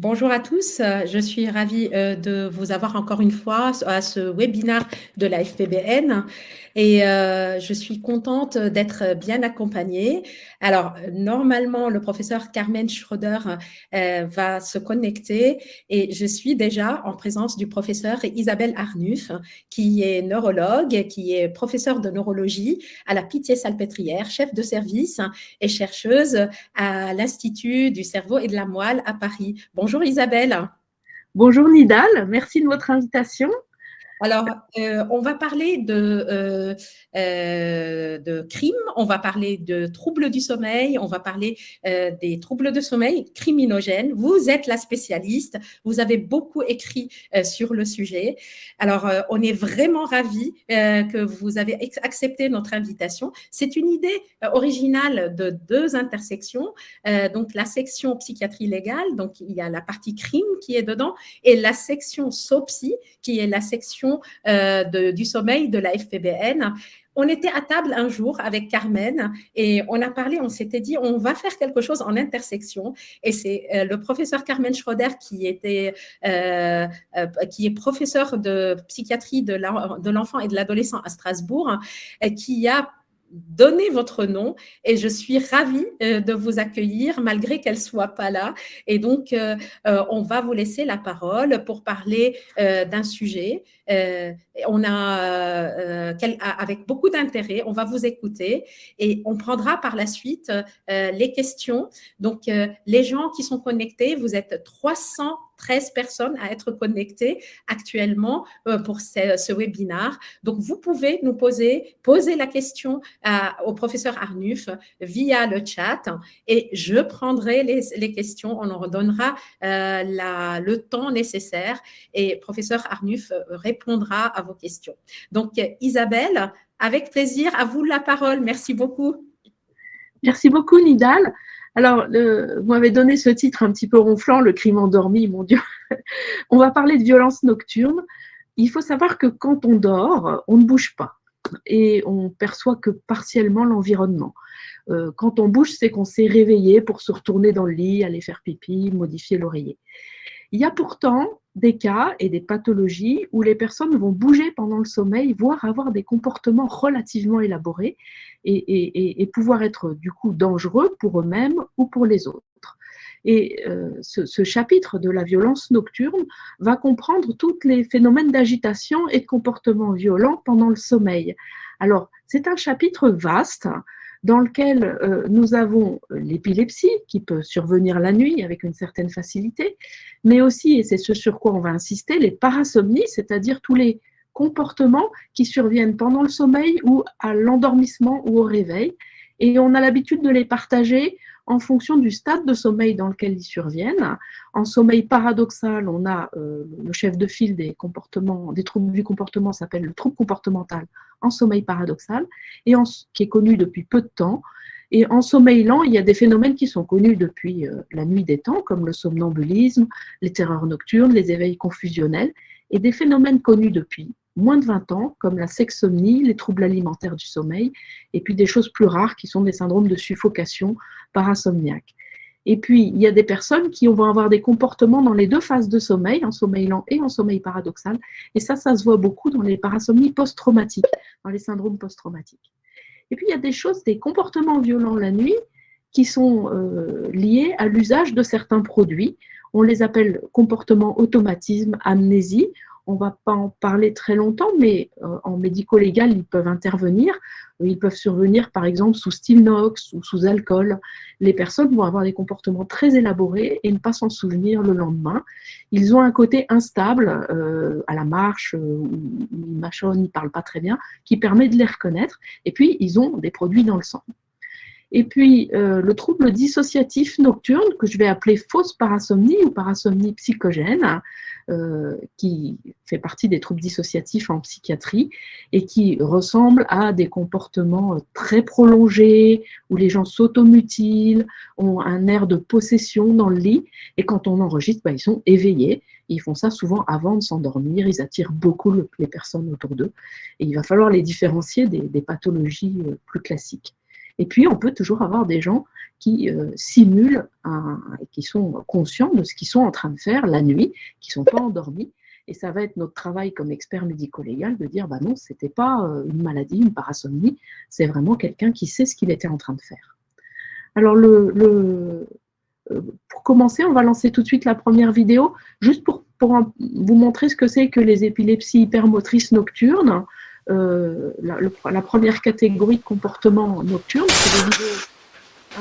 Bonjour à tous, je suis ravie de vous avoir encore une fois à ce webinaire de la FPBN et je suis contente d'être bien accompagnée. Alors, normalement, le professeur Carmen Schroeder va se connecter et je suis déjà en présence du professeur Isabelle Arnulf, qui est neurologue, qui est professeure de neurologie à la Pitié-Salpêtrière, chef de service et chercheuse à l'Institut du cerveau et de la moelle à Paris. Bonjour Isabelle. Bonjour Nidal, merci de votre invitation. Alors, on va parler de crime, on va parler de troubles du sommeil, on va parler des troubles de sommeil criminogènes. Vous êtes la spécialiste, vous avez beaucoup écrit sur le sujet. Alors, on est vraiment ravis que vous avez accepté notre invitation. C'est une idée originale de deux intersections. Donc, la section psychiatrie légale, donc il y a la partie crime qui est dedans, et la section SOPSY, qui est la section du sommeil de la FPBN. On était à table un jour avec Carmen et on a parlé, on s'était dit, on va faire quelque chose en intersection. Et c'est le professeur Carmen Schroeder qui est professeur de psychiatrie de l'enfant et de l'adolescent à Strasbourg, qui a donné votre nom et je suis ravie de vous accueillir malgré qu'elle soit pas là. Et donc, on va vous laisser la parole pour parler d'un sujet. On a, avec beaucoup d'intérêt, on va vous écouter et on prendra par la suite les questions. Donc, les gens qui sont connectés, vous êtes 313 personnes à être connectées actuellement pour ce webinaire. Donc, vous pouvez nous poser la question au professeur Arnulf via le chat et je prendrai les questions. On en redonnera le temps nécessaire et professeur Arnulf répondra à vos questions. Donc, Isabelle, avec plaisir, à vous la parole. Merci beaucoup. Merci beaucoup Nidal. Alors, vous m'avez donné ce titre un petit peu ronflant, le crime endormi, mon Dieu. On va parler de violence nocturne. Il faut savoir que quand on dort, on ne bouge pas et on perçoit que partiellement l'environnement. Quand on bouge, c'est qu'on s'est réveillé pour se retourner dans le lit, aller faire pipi, modifier l'oreiller. Il y a pourtant des cas et des pathologies où les personnes vont bouger pendant le sommeil, voire avoir des comportements relativement élaborés et pouvoir être du coup dangereux pour eux-mêmes ou pour les autres. Et ce chapitre de la violence nocturne va comprendre tous les phénomènes d'agitation et de comportement violent pendant le sommeil. Alors, c'est un chapitre vaste dans lequel nous avons l'épilepsie qui peut survenir la nuit avec une certaine facilité, mais aussi, et c'est ce sur quoi on va insister, les parasomnies, c'est-à-dire tous les comportements qui surviennent pendant le sommeil ou à l'endormissement ou au réveil. Et on a l'habitude de les partager en fonction du stade de sommeil dans lequel ils surviennent. En sommeil paradoxal, on a le chef de file des troubles du comportement s'appelle le trouble comportemental en sommeil paradoxal, qui est connu depuis peu de temps. Et en sommeil lent, il y a des phénomènes qui sont connus depuis la nuit des temps, comme le somnambulisme, les terreurs nocturnes, les éveils confusionnels, et des phénomènes connus depuis moins de 20 ans, comme la sexsomnie, les troubles alimentaires du sommeil, et puis des choses plus rares qui sont des syndromes de suffocation parasomniaque. Et puis, il y a des personnes qui vont avoir des comportements dans les deux phases de sommeil, en sommeil lent et en sommeil paradoxal. Et ça se voit beaucoup dans les parasomnies post-traumatiques, dans les syndromes post-traumatiques. Et puis, il y a des comportements violents la nuit qui sont liés à l'usage de certains produits. On les appelle comportements automatisme, amnésie. On ne va pas en parler très longtemps, mais en médico-légal, ils peuvent intervenir. Ils peuvent survenir, par exemple, sous Stilnox ou sous alcool. Les personnes vont avoir des comportements très élaborés et ne pas s'en souvenir le lendemain. Ils ont un côté instable à la marche, ils mâchonnent, ils ne parlent pas très bien, qui permet de les reconnaître. Et puis, ils ont des produits dans le sang. Et puis, le trouble dissociatif nocturne, que je vais appeler fausse parasomnie ou parasomnie psychogène, qui fait partie des troubles dissociatifs en psychiatrie et qui ressemble à des comportements très prolongés, où les gens s'automutilent, ont un air de possession dans le lit, et quand on enregistre, ils sont éveillés. Ils font ça souvent avant de s'endormir, ils attirent beaucoup les personnes autour d'eux, et il va falloir les différencier des pathologies plus classiques. Et puis, on peut toujours avoir des gens qui simulent et qui sont conscients de ce qu'ils sont en train de faire la nuit, qui ne sont pas endormis. Et ça va être notre travail comme expert médico-légal de dire, bah non, ce n'était pas une maladie, une parasomnie, c'est vraiment quelqu'un qui sait ce qu'il était en train de faire. Alors, pour commencer, on va lancer tout de suite la première vidéo, juste pour vous montrer ce que c'est que les épilepsies hypermotrices nocturnes. La première catégorie de comportement nocturne, c'est des vidéos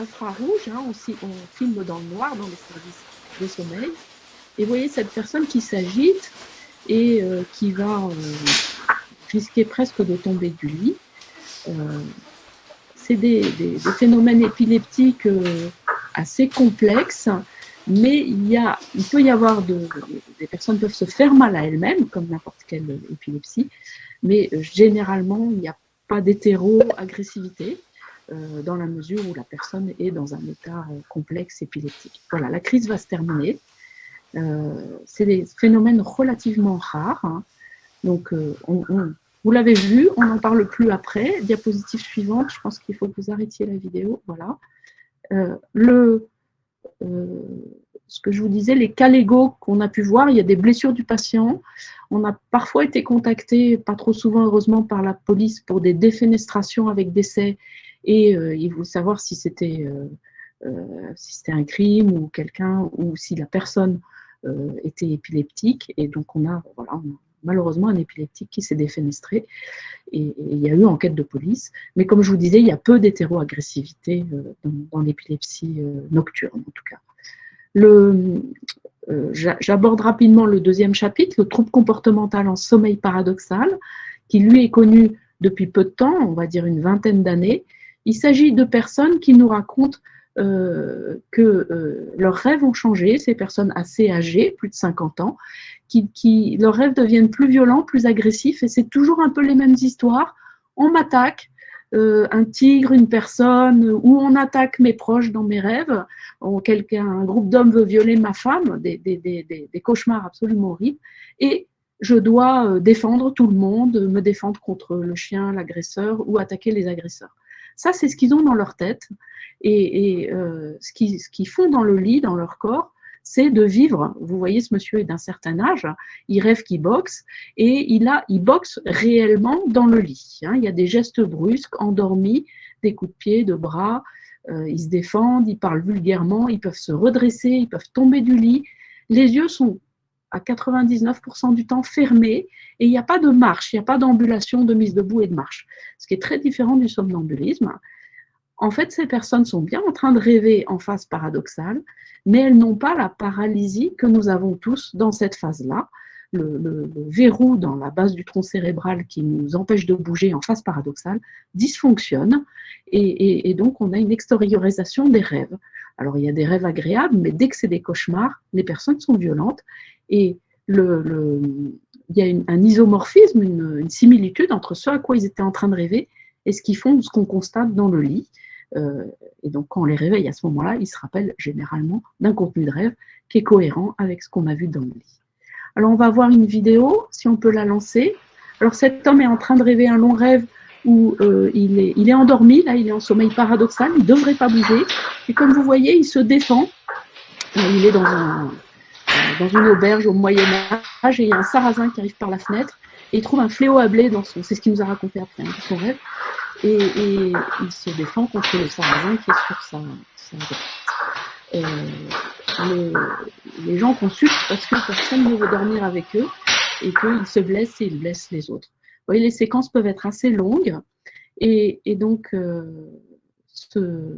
infrarouges, hein, on filme dans le noir dans les services de sommeil. Et vous voyez cette personne qui s'agite et qui va risquer presque de tomber du lit. C'est des phénomènes épileptiques assez complexes, mais il peut y avoir des personnes peuvent se faire mal à elles-mêmes, comme n'importe quelle épilepsie, mais généralement, il n'y a pas d'hétéro-agressivité dans la mesure où la personne est dans un état complexe épileptique. Voilà, la crise va se terminer. C'est des phénomènes relativement rares. Hein. Donc, vous l'avez vu, on n'en parle plus après. Diapositive suivante, je pense qu'il faut que vous arrêtiez la vidéo. Voilà. Ce que je vous disais, les cas légaux qu'on a pu voir, il y a des blessures du patient. On a parfois été contacté, pas trop souvent heureusement, par la police pour des défenestrations avec décès. Et il faut savoir si c'était un crime ou quelqu'un, ou si la personne était épileptique. Et donc, on a malheureusement un épileptique qui s'est défenestré. Et il y a eu enquête de police. Mais comme je vous disais, il y a peu d'hétéroagressivité dans l'épilepsie nocturne, en tout cas. J'aborde rapidement le deuxième chapitre, le trouble comportemental en sommeil paradoxal, qui lui est connu depuis peu de temps, on va dire une vingtaine d'années. Il s'agit de personnes qui nous racontent que leurs rêves ont changé, ces personnes assez âgées, plus de 50 ans, leurs rêves deviennent plus violents, plus agressifs, et c'est toujours un peu les mêmes histoires. On m'attaque, un tigre, une personne, ou on attaque mes proches dans mes rêves, un groupe d'hommes veut violer ma femme, des cauchemars absolument horribles, et je dois défendre tout le monde, me défendre contre le chien, l'agresseur, ou attaquer les agresseurs. Ça, c'est ce qu'ils ont dans leur tête, et ce qu'ils font dans le lit, dans leur corps, c'est de vivre. Vous voyez, ce monsieur est d'un certain âge, il rêve qu'il boxe, et il boxe réellement dans le lit. Hein. Il y a des gestes brusques, endormis, des coups de pied, de bras, ils se défendent, ils parlent vulgairement, ils peuvent se redresser, ils peuvent tomber du lit. Les yeux sont à 99% du temps fermés, et il n'y a pas de marche, il n'y a pas d'ambulation, de mise debout et de marche, ce qui est très différent du somnambulisme. En fait, ces personnes sont bien en train de rêver en phase paradoxale, mais elles n'ont pas la paralysie que nous avons tous dans cette phase-là. Le verrou dans la base du tronc cérébral qui nous empêche de bouger en phase paradoxale dysfonctionne, et donc on a une extériorisation des rêves. Alors il y a des rêves agréables, mais dès que c'est des cauchemars, les personnes sont violentes, et il y a un isomorphisme, une similitude entre ce à quoi ils étaient en train de rêver et ce qu'ils font, ce qu'on constate dans le lit. Et donc, quand on les réveille à ce moment-là, ils se rappellent généralement d'un contenu de rêve qui est cohérent avec ce qu'on a vu dans le lit. Alors, on va voir une vidéo, si on peut la lancer. Alors, cet homme est en train de rêver un long rêve où il est endormi, là, il est en sommeil paradoxal, il ne devrait pas bouger. Et comme vous voyez, il se défend. Il est dans une auberge au Moyen-Âge, et il y a un sarrasin qui arrive par la fenêtre, et il trouve un fléau à blé c'est ce qu'il nous a raconté après, dans son rêve. Et il se défend contre le sarrasin qui est sur sa droite. Les gens consultent parce que personne ne veut dormir avec eux, et qu'ils se blessent et ils blessent les autres. Vous voyez, les séquences peuvent être assez longues, et donc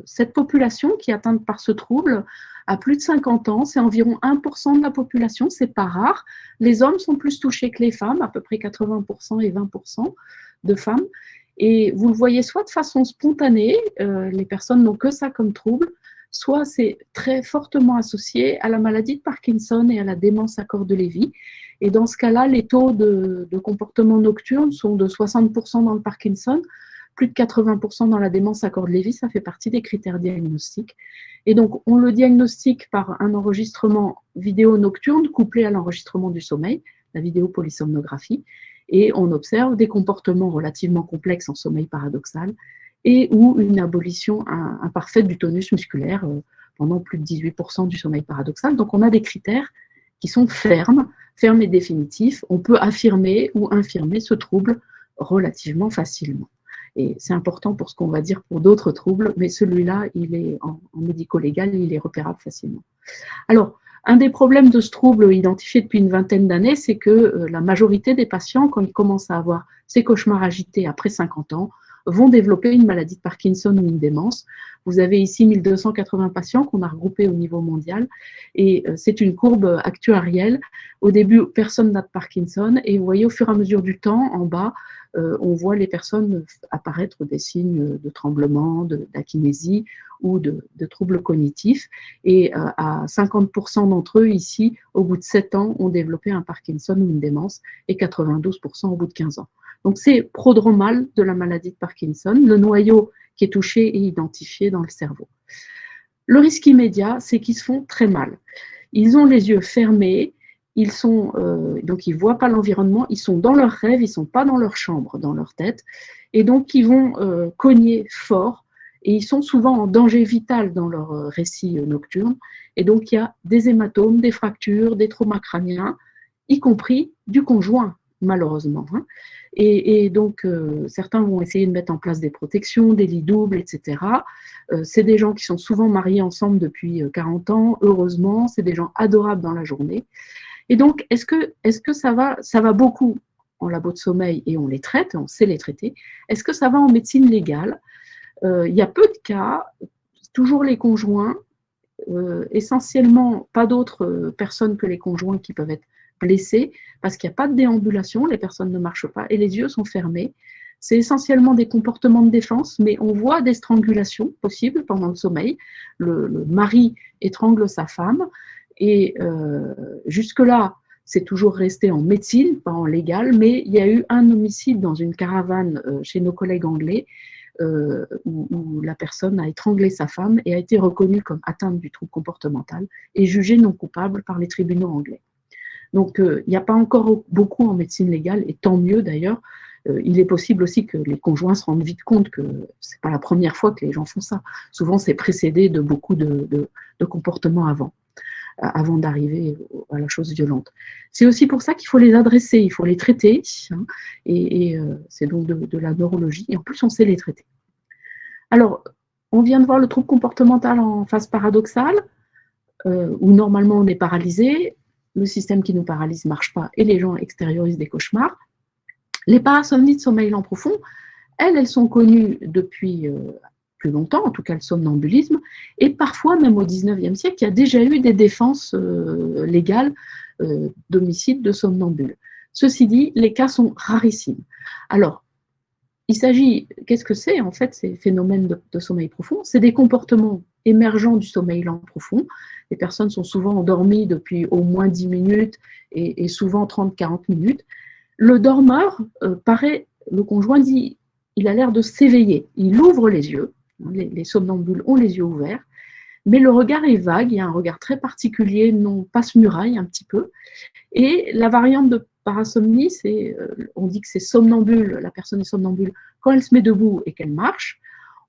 cette population qui est atteinte par ce trouble a plus de 50 ans, c'est environ 1% de la population, c'est pas rare. Les hommes sont plus touchés que les femmes, à peu près 80% et 20% de femmes. Et vous le voyez soit de façon spontanée, les personnes n'ont que ça comme trouble, soit c'est très fortement associé à la maladie de Parkinson et à la démence à corps de Lévy. Et dans ce cas-là, les taux de comportement nocturne sont de 60% dans le Parkinson, plus de 80% dans la démence à corps de Lévy, ça fait partie des critères diagnostiques. Et donc, on le diagnostique par un enregistrement vidéo nocturne couplé à l'enregistrement du sommeil, la vidéo-polysomnographie, et on observe des comportements relativement complexes en sommeil paradoxal et ou une abolition imparfaite du tonus musculaire pendant plus de 18% du sommeil paradoxal. Donc on a des critères qui sont fermes et définitifs. On peut affirmer ou infirmer ce trouble relativement facilement. Et c'est important pour ce qu'on va dire pour d'autres troubles, mais celui-là, il est en médico-légal, il est repérable facilement. Alors, un des problèmes de ce trouble identifié depuis une vingtaine d'années, c'est que la majorité des patients, quand ils commencent à avoir ces cauchemars agités après 50 ans, vont développer une maladie de Parkinson ou une démence. Vous avez ici 1280 patients qu'on a regroupés au niveau mondial et c'est une courbe actuarielle. Au début, personne n'a de Parkinson et vous voyez au fur et à mesure du temps, en bas, on voit les personnes apparaître des signes de tremblement, d'akinésie ou de troubles cognitifs. Et à 50% d'entre eux ici, au bout de 7 ans, ont développé un Parkinson ou une démence et 92% au bout de 15 ans. Donc c'est prodromal de la maladie de Parkinson, le noyau qui est touché et identifié dans le cerveau. Le risque immédiat, c'est qu'ils se font très mal. Ils ont les yeux fermés, donc ils ne voient pas l'environnement, ils sont dans leurs rêves, ils ne sont pas dans leur chambre, dans leur tête, et donc ils vont cogner fort, et ils sont souvent en danger vital dans leur récit nocturne, et donc il y a des hématomes, des fractures, des traumas crâniens, y compris du conjoint, malheureusement. Et donc, certains vont essayer de mettre en place des protections, des lits doubles, etc. C'est des gens qui sont souvent mariés ensemble depuis 40 ans, heureusement, c'est des gens adorables dans la journée. Et donc, est-ce que ça va beaucoup en labo de sommeil et on les traite, on sait les traiter. Est-ce que ça va en médecine légale? Il y a peu de cas, toujours les conjoints, essentiellement pas d'autres personnes que les conjoints qui peuvent être blessés, parce qu'il n'y a pas de déambulation, les personnes ne marchent pas et les yeux sont fermés. C'est essentiellement des comportements de défense, mais on voit des strangulations possibles pendant le sommeil. Le mari étrangle sa femme et jusque-là, c'est toujours resté en médecine, pas en légal, mais il y a eu un homicide dans une caravane chez nos collègues anglais où la personne a étranglé sa femme et a été reconnue comme atteinte du trouble comportemental et jugée non coupable par les tribunaux anglais. Donc, il n'y a pas encore beaucoup en médecine légale, et tant mieux d'ailleurs. Il est possible aussi que les conjoints se rendent vite compte que ce n'est pas la première fois que les gens font ça. Souvent, c'est précédé de beaucoup de comportements avant d'arriver à la chose violente. C'est aussi pour ça qu'il faut les adresser, il faut les traiter, et c'est donc de la neurologie, et en plus, on sait les traiter. Alors, on vient de voir le trouble comportemental en phase paradoxale, où normalement on est paralysé, le système qui nous paralyse ne marche pas et les gens extériorisent des cauchemars. Les parasomnies de sommeil lent profond, elles sont connues depuis plus longtemps, en tout cas le somnambulisme, et parfois même au 19e siècle, il y a déjà eu des défenses légales d'homicide de somnambules. Ceci dit, les cas sont rarissimes. Alors, il s'agit, qu'est-ce que c'est en fait ces phénomènes de sommeil profond? C'est des comportements émergents du sommeil lent profond. Les personnes sont souvent endormies depuis au moins 10 minutes et souvent 30-40 minutes. Le dormeur le conjoint dit, il a l'air de s'éveiller. Il ouvre les yeux, les somnambules ont les yeux ouverts, mais le regard est vague, il y a un regard très particulier, non passe-muraille un petit peu. Et la variante de parasomnie, on dit que c'est somnambule, la personne est somnambule quand elle se met debout et qu'elle marche.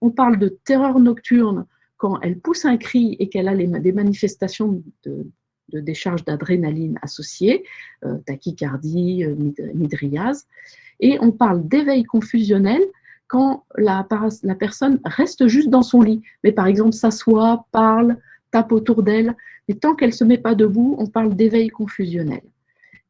On parle de terreur nocturne quand elle pousse un cri et qu'elle a des manifestations de décharge d'adrénaline associées, tachycardie, mydriase. Et on parle d'éveil confusionnel quand la personne reste juste dans son lit, mais par exemple s'assoit, parle, tape autour d'elle, mais tant qu'elle ne se met pas debout, on parle d'éveil confusionnel.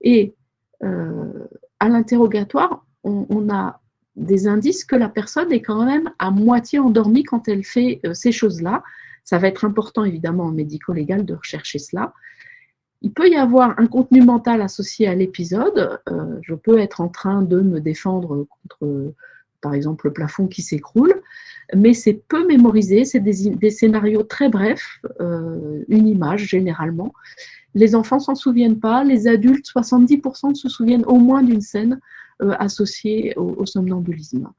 Et à l'interrogatoire, on a des indices que la personne est quand même à moitié endormie quand elle fait ces choses-là. Ça va être important évidemment en médico-légal de rechercher cela. Il peut y avoir un contenu mental associé à l'épisode. Je peux être en train de me défendre contre, par exemple, le plafond qui s'écroule, mais c'est peu mémorisé, c'est des scénarios très brefs, une image généralement. Les enfants ne s'en souviennent pas, les adultes, 70% se souviennent au moins d'une scène associée au somnambulisme.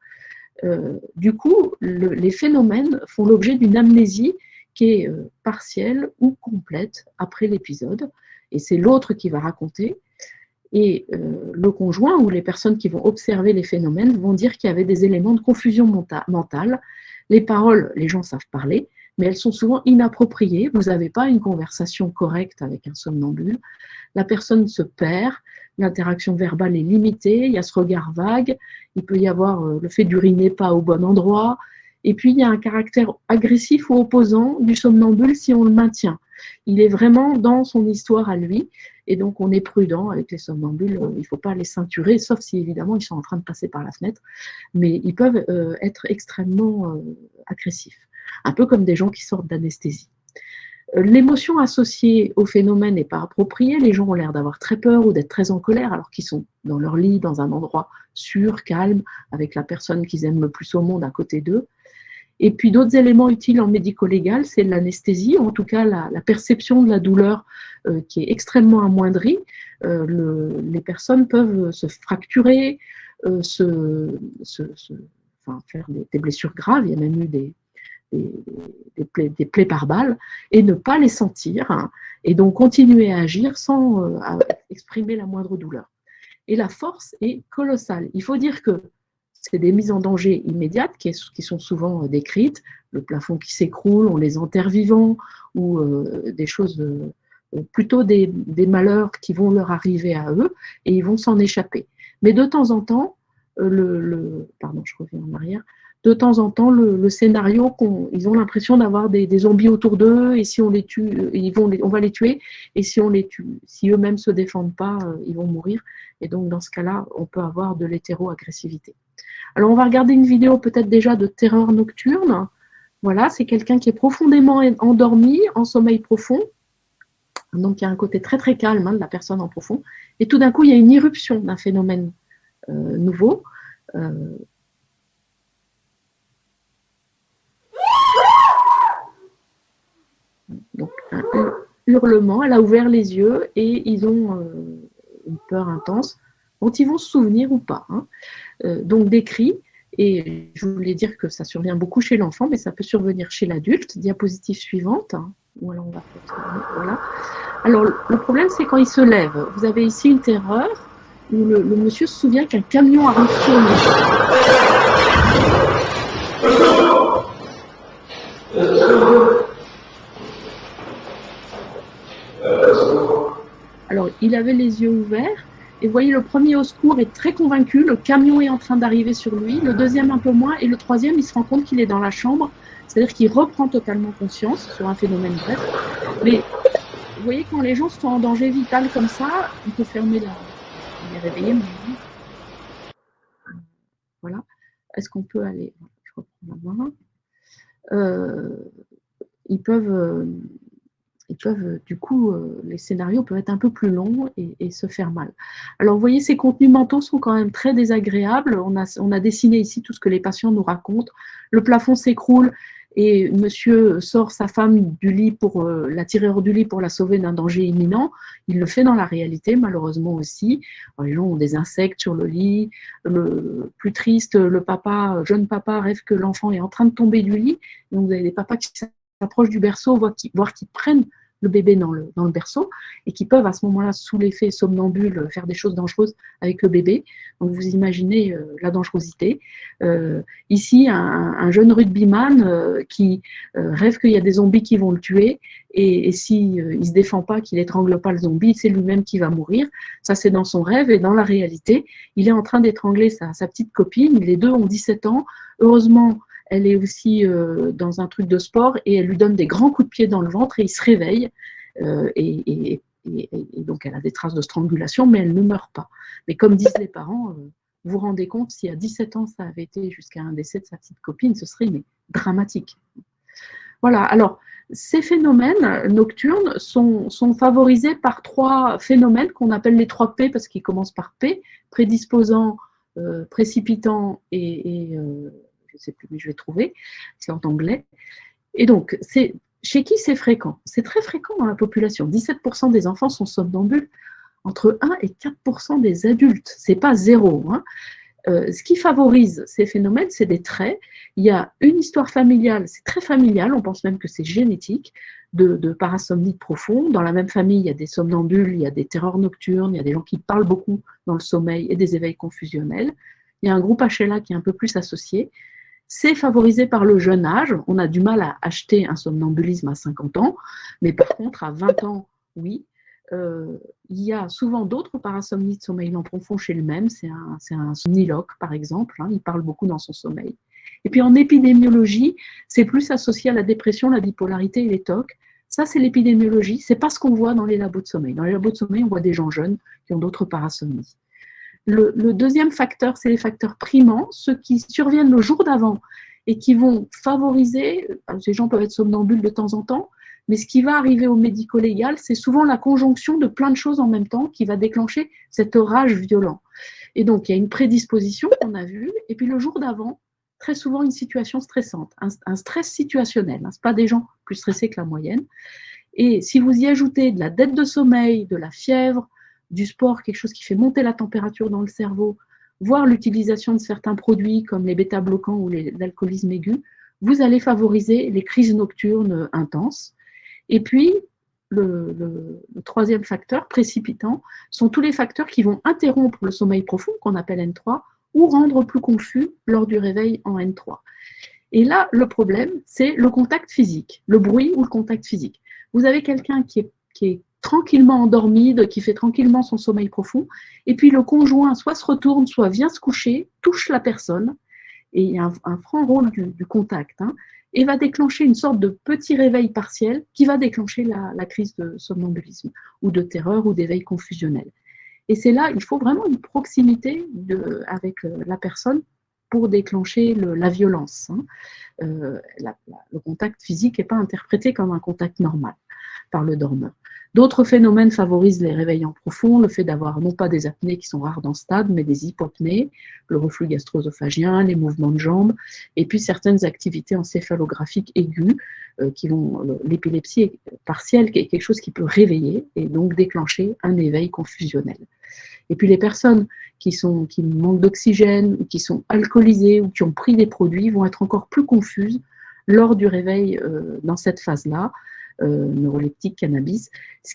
Du coup, les phénomènes font l'objet d'une amnésie qui est partielle ou complète après l'épisode, et c'est l'autre qui va raconter. Et le conjoint ou les personnes qui vont observer les phénomènes vont dire qu'il y avait des éléments de confusion mentale. Les paroles, les gens savent parler, mais elles sont souvent inappropriées. Vous n'avez pas une conversation correcte avec un somnambule. La personne se perd, l'interaction verbale est limitée, il y a ce regard vague, il peut y avoir le fait d'uriner pas au bon endroit, et puis il y a un caractère agressif ou opposant du somnambule si on le maintient. Il est vraiment dans son histoire à lui, et donc on est prudent avec les somnambules, il ne faut pas les ceinturer, sauf si évidemment ils sont en train de passer par la fenêtre, mais ils peuvent être extrêmement agressifs, un peu comme des gens qui sortent d'anesthésie. L'émotion associée au phénomène n'est pas appropriée, les gens ont l'air d'avoir très peur ou d'être très en colère alors qu'ils sont dans leur lit, dans un endroit sûr, calme, avec la personne qu'ils aiment le plus au monde à côté d'eux. Et puis d'autres éléments utiles en médico-légal, c'est l'anesthésie, en tout cas la perception de la douleur qui est extrêmement amoindrie. Les personnes peuvent se fracturer, faire des blessures graves, il y a même eu des plaies par balle, et ne pas les sentir, hein, et donc continuer à agir sans exprimer la moindre douleur. Et la force est colossale. Il faut dire que c'est des mises en danger immédiates qui sont souvent décrites, le plafond qui s'écroule, on les enterre vivants, ou des choses, plutôt des malheurs qui vont leur arriver à eux, et ils vont s'en échapper. Mais de temps en temps, pardon, je reviens en arrière, de temps en temps, le scénario, ils ont l'impression d'avoir des zombies autour d'eux, et si on les tue, on va les tuer, et si on les tue, si eux-mêmes ne se défendent pas, ils vont mourir. Et donc, dans ce cas-là, on peut avoir de l'hétéro-agressivité. Alors, on va regarder une vidéo peut-être déjà de terreur nocturne. Voilà, c'est quelqu'un qui est profondément endormi, en sommeil profond. Donc, il y a un côté très, très calme, hein, de la personne en profond. Et tout d'un coup, il y a une irruption d'un phénomène nouveau. Donc, un hurlement, elle a ouvert les yeux et ils ont une peur intense dont ils vont se souvenir ou pas. Hein. Donc des cris, et je voulais dire que ça survient beaucoup chez l'enfant, mais ça peut survenir chez l'adulte. Diapositive suivante. Hein. Voilà, on va faire, voilà. Alors le problème, c'est quand il se lève. Vous avez ici une terreur où le monsieur se souvient qu'un camion arrive sur lui. Alors, il avait les yeux ouverts, et vous voyez, le premier au secours est très convaincu, le camion est en train d'arriver sur lui, le deuxième un peu moins, et le troisième, il se rend compte qu'il est dans la chambre, c'est-à-dire qu'il reprend totalement conscience sur un phénomène bref. Mais vous voyez, quand les gens sont en danger vital comme ça, on peut fermer les réveiller. Voilà. Est-ce qu'on peut aller... Je reprends la main. Ils peuvent, du coup, les scénarios peuvent être un peu plus longs et se faire mal. Alors, vous voyez, ces contenus mentaux sont quand même très désagréables. On a dessiné ici tout ce que les patients nous racontent. Le plafond s'écroule et monsieur sort sa femme du lit pour la tirer hors du lit pour la sauver d'un danger imminent. Il le fait dans la réalité, malheureusement aussi. Alors, les gens ont des insectes sur le lit. Plus triste, le jeune papa rêve que l'enfant est en train de tomber du lit. Donc, vous avez des papas qui s'approchent du berceau, voire qui prennent le bébé dans le berceau et qui peuvent à ce moment-là, sous l'effet somnambule, faire des choses dangereuses avec le bébé. Donc vous imaginez la dangerosité. Ici, un jeune rugbyman qui rêve qu'il y a des zombies qui vont le tuer et s'il ne se défend pas, qu'il étrangle pas le zombie, c'est lui-même qui va mourir. Ça, c'est dans son rêve et dans la réalité, il est en train d'étrangler sa petite copine. Les deux ont 17 ans. Heureusement, elle est aussi dans un truc de sport et elle lui donne des grands coups de pied dans le ventre et il se réveille. Et donc, elle a des traces de strangulation, mais elle ne meurt pas. Mais comme disent les parents, vous vous rendez compte, si à 17 ans, ça avait été jusqu'à un décès de sa petite copine, ce serait dramatique. Voilà, alors, ces phénomènes nocturnes sont favorisés par 3 phénomènes qu'on appelle les 3 P, parce qu'ils commencent par P, prédisposant, précipitant et je ne sais plus, mais je vais trouver, c'est en anglais. Et donc, chez qui c'est fréquent? C'est très fréquent dans la population. 17% des enfants sont somnambules, entre 1 et 4% des adultes. Ce n'est pas zéro. Hein. Ce qui favorise ces phénomènes, c'est des traits. Il y a une histoire familiale, c'est très familial, on pense même que c'est génétique, de parasomnie profonde. Dans la même famille, il y a des somnambules, il y a des terreurs nocturnes, il y a des gens qui parlent beaucoup dans le sommeil et des éveils confusionnels. Il y a un groupe HLA qui est un peu plus associé. C'est favorisé par le jeune âge. On a du mal à acheter un somnambulisme à 50 ans, mais par contre, à 20 ans, oui. Il y a souvent d'autres parasomnies de sommeil lent profond chez le même. C'est un somniloque, par exemple. Il parle beaucoup dans son sommeil. Et puis en épidémiologie, c'est plus associé à la dépression, la bipolarité et les TOC. Ça, c'est l'épidémiologie. C'est pas ce qu'on voit dans les labos de sommeil. Dans les labos de sommeil, on voit des gens jeunes qui ont d'autres parasomnies. Le deuxième facteur, c'est les facteurs primants, ceux qui surviennent le jour d'avant et qui vont favoriser, ces gens peuvent être somnambules de temps en temps, mais ce qui va arriver au médico-légal, c'est souvent la conjonction de plein de choses en même temps qui va déclencher cet orage violent. Et donc, il y a une prédisposition qu'on a vue, et puis le jour d'avant, très souvent une situation stressante, un stress situationnel. Ce n'est pas des gens plus stressés que la moyenne. Et si vous y ajoutez de la dette de sommeil, de la fièvre, du sport, quelque chose qui fait monter la température dans le cerveau, voire l'utilisation de certains produits comme les bêta-bloquants ou l'alcoolisme aigu, vous allez favoriser les crises nocturnes intenses. Et puis, le troisième facteur précipitant sont tous les facteurs qui vont interrompre le sommeil profond, qu'on appelle N3, ou rendre plus confus lors du réveil en N3. Et là, le problème, c'est le contact physique, le bruit ou le contact physique. Vous avez quelqu'un qui est tranquillement endormi, qui fait tranquillement son sommeil profond, et puis le conjoint soit se retourne, soit vient se coucher, touche la personne, et il y a un franc rôle du contact, et va déclencher une sorte de petit réveil partiel qui va déclencher la crise de somnambulisme, ou de terreur, ou d'éveil confusionnel. Et c'est là, il faut vraiment une proximité avec la personne pour déclencher la violence. Le contact physique n'est pas interprété comme un contact normal par le dormeur. D'autres phénomènes favorisent les réveils en profond, le fait d'avoir non pas des apnées qui sont rares dans ce stade, mais des hypopnées, le reflux gastro-œsophagien, les mouvements de jambes, et puis certaines activités encéphalographiques aiguës, l'épilepsie partielle, qui est quelque chose qui peut réveiller et donc déclencher un éveil confusionnel. Et puis les personnes qui manquent d'oxygène, qui sont alcoolisées ou qui ont pris des produits vont être encore plus confuses lors du réveil dans cette phase-là, neuroleptique, cannabis,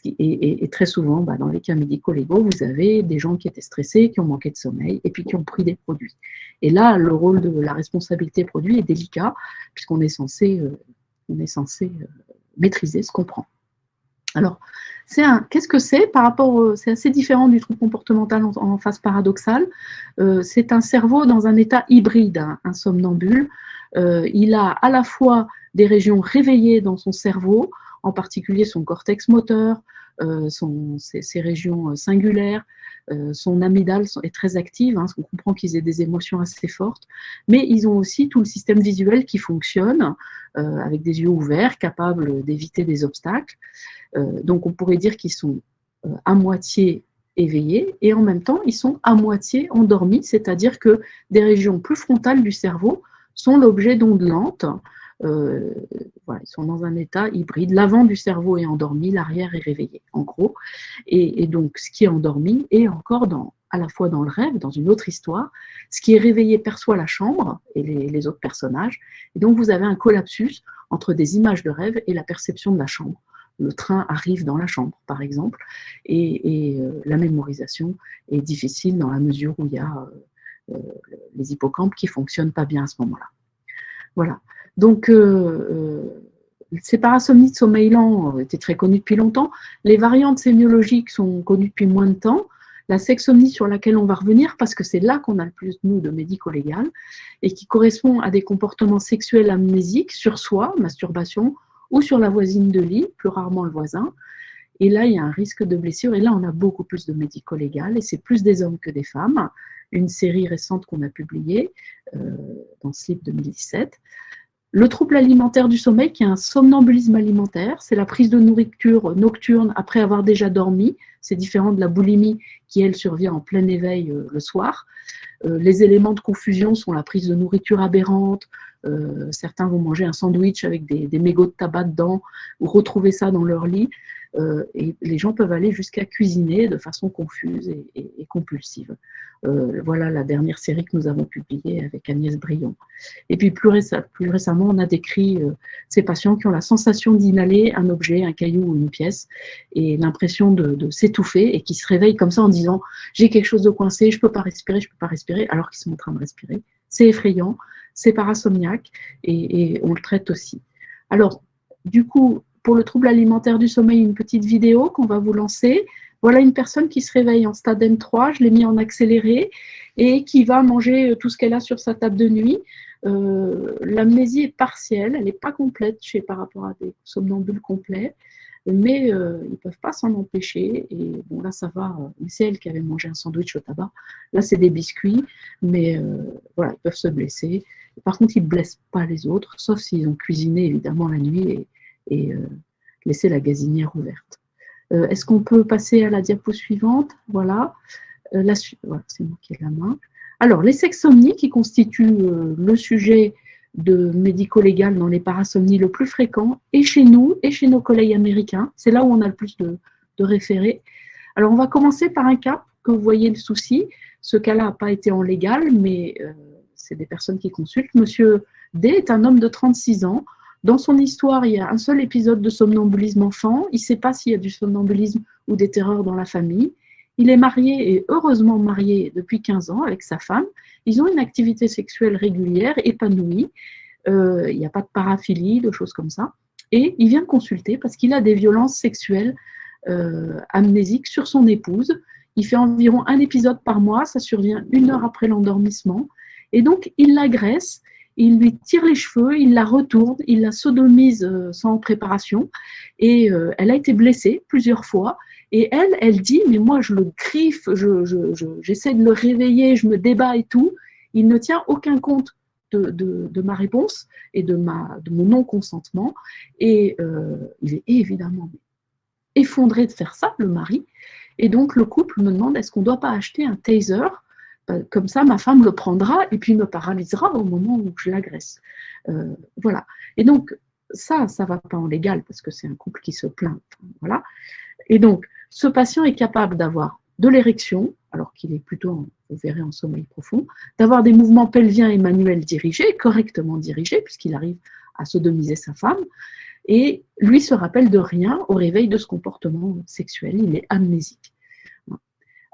et très souvent, dans les cas médico-légaux, vous avez des gens qui étaient stressés, qui ont manqué de sommeil, et puis qui ont pris des produits. Et là, le rôle de la responsabilité produit est délicat, puisqu'on est censé maîtriser ce qu'on prend. Alors, qu'est-ce que c'est par rapport, c'est assez différent du trouble comportemental en phase paradoxale. C'est un cerveau dans un état hybride, un somnambule. Il a à la fois des régions réveillées dans son cerveau, en particulier son cortex moteur, ses régions singulaires, son amygdale est très active, on comprend qu'ils aient des émotions assez fortes, mais ils ont aussi tout le système visuel qui fonctionne, avec des yeux ouverts, capables d'éviter des obstacles. Donc on pourrait dire qu'ils sont à moitié éveillés et en même temps ils sont à moitié endormis, c'est-à-dire que des régions plus frontales du cerveau sont l'objet d'ondes lentes. Ils sont dans un état hybride. L'avant du cerveau est endormi, l'arrière est réveillé, en gros. Et donc, ce qui est endormi est encore à la fois dans le rêve, dans une autre histoire. Ce qui est réveillé perçoit la chambre et les autres personnages. Et donc, vous avez un collapsus entre des images de rêve et la perception de la chambre. Le train arrive dans la chambre, par exemple, et la mémorisation est difficile dans la mesure où il y a les hippocampes qui ne fonctionnent pas bien à ce moment-là. Voilà. Donc, ces parasomnies de sommeil lent étaient très connues depuis longtemps. Les variantes sémiologiques sont connues depuis moins de temps. La sexsomnie sur laquelle on va revenir, parce que c'est là qu'on a le plus, nous, de médico-légal, et qui correspond à des comportements sexuels amnésiques sur soi, masturbation, ou sur la voisine de lit, plus rarement le voisin. Et là, il y a un risque de blessure. Et là, on a beaucoup plus de médico-légal, et c'est plus des hommes que des femmes. Une série récente qu'on a publiée dans Sleep 2017. Le trouble alimentaire du sommeil, qui est un somnambulisme alimentaire, c'est la prise de nourriture nocturne après avoir déjà dormi. C'est différent de la boulimie qui, elle, survient en plein éveil le soir. Les éléments de confusion sont la prise de nourriture aberrante. Certains vont manger un sandwich avec des mégots de tabac dedans ou retrouver ça dans leur lit. Et les gens peuvent aller jusqu'à cuisiner de façon confuse et compulsive. Voilà la dernière série que nous avons publiée avec Agnès Brion. Et puis plus récemment, on a décrit ces patients qui ont la sensation d'inhaler un objet, un caillou ou une pièce, et l'impression de s'étouffer, et qui se réveillent comme ça en disant « j'ai quelque chose de coincé, je ne peux pas respirer », alors qu'ils sont en train de respirer. C'est effrayant, c'est parasomniaque, et on le traite aussi. Alors, du coup, pour le trouble alimentaire du sommeil, une petite vidéo qu'on va vous lancer. Voilà une personne qui se réveille en stade N3, je l'ai mis en accéléré, et qui va manger tout ce qu'elle a sur sa table de nuit. L'amnésie est partielle, elle n'est pas complète par rapport à des somnambules complets, mais ils ne peuvent pas s'en empêcher. Et bon, là, ça va. C'est elle qui avait mangé un sandwich au tabac. Là, c'est des biscuits, mais voilà, ils peuvent se blesser. Par contre, ils ne blessent pas les autres, sauf s'ils ont cuisiné, évidemment, la nuit et laissé la gazinière ouverte. Est-ce qu'on peut passer à la diapo suivante? Voilà. Voilà, c'est moi qui ai la main. Alors, les sexsomnies qui constituent le sujet de médico-légal dans les parasomnies le plus fréquent, et chez nous, et chez nos collègues américains. C'est là où on a le plus de référés. Alors, on va commencer par un cas que vous voyez le souci. Ce cas-là n'a pas été en légal, mais c'est des personnes qui consultent. Monsieur D est un homme de 36 ans. Dans son histoire, il y a un seul épisode de somnambulisme enfant. Il ne sait pas s'il y a du somnambulisme ou des terreurs dans la famille. Il est marié, et heureusement marié, depuis 15 ans avec sa femme. Ils ont une activité sexuelle régulière, épanouie. Il n'y a pas de paraphilie, de choses comme ça. Et il vient consulter parce qu'il a des violences sexuelles amnésiques sur son épouse. Il fait environ un épisode par mois, ça survient 1 heure après l'endormissement. Et donc, il l'agresse, il lui tire les cheveux, il la retourne, il la sodomise sans préparation. Et elle a été blessée plusieurs fois. Et elle dit, mais moi je le griffe, j'essaie de le réveiller, je me débat et tout. Il ne tient aucun compte de ma réponse et de mon non-consentement. Et il est évidemment effondré de faire ça, le mari. Et donc le couple me demande, est-ce qu'on ne doit pas acheter un taser? Comme ça, ma femme le prendra et puis me paralysera au moment où je l'agresse. Voilà. Et donc, ça ne va pas en légal parce que c'est un couple qui se plaint. Voilà. Et donc, ce patient est capable d'avoir de l'érection, alors qu'il est plutôt, vous verrez, en sommeil profond, d'avoir des mouvements pelviens et manuels dirigés, correctement dirigés, puisqu'il arrive à sodomiser sa femme, et lui se rappelle de rien au réveil de ce comportement sexuel, il est amnésique.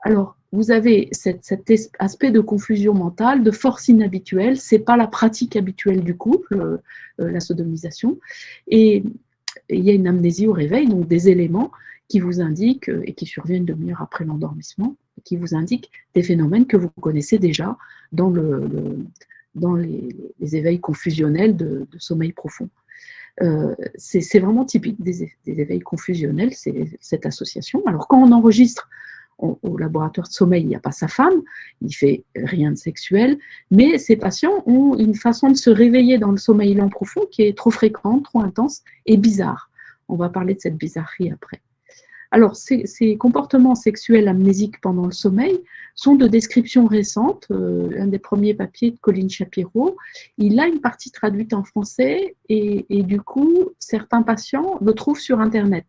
Alors, vous avez cet aspect de confusion mentale, de force inhabituelle, ce n'est pas la pratique habituelle du couple, la sodomisation, et il y a une amnésie au réveil, donc des éléments qui vous indiquent, et qui surviennent 1 demi-heure après l'endormissement, qui vous indiquent des phénomènes que vous connaissez déjà dans les éveils confusionnels de sommeil profond. C'est vraiment typique des éveils confusionnels, cette association. Alors quand on enregistre au laboratoire de sommeil, il n'y a pas sa femme, il ne fait rien de sexuel, mais ces patients ont une façon de se réveiller dans le sommeil lent profond qui est trop fréquente, trop intense et bizarre. On va parler de cette bizarrerie après. Alors, ces comportements sexuels amnésiques pendant le sommeil sont de description récente. Un des premiers papiers de Colin Shapiro, il a une partie traduite en français et du coup, certains patients le trouvent sur Internet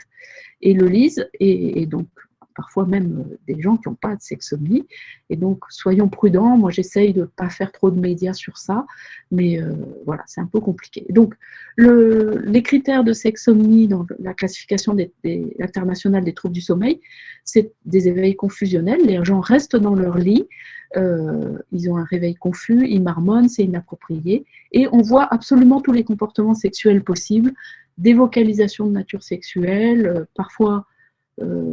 et le lisent et donc parfois même des gens qui n'ont pas de sexomnie. Et donc, soyons prudents. Moi, j'essaye de ne pas faire trop de médias sur ça, mais voilà, c'est un peu compliqué. Donc, les critères de sexomnie dans la classification internationale des troubles du sommeil, c'est des éveils confusionnels. Les gens restent dans leur lit, ils ont un réveil confus, ils marmonnent, c'est inapproprié. Et on voit absolument tous les comportements sexuels possibles, des vocalisations de nature sexuelle, parfois...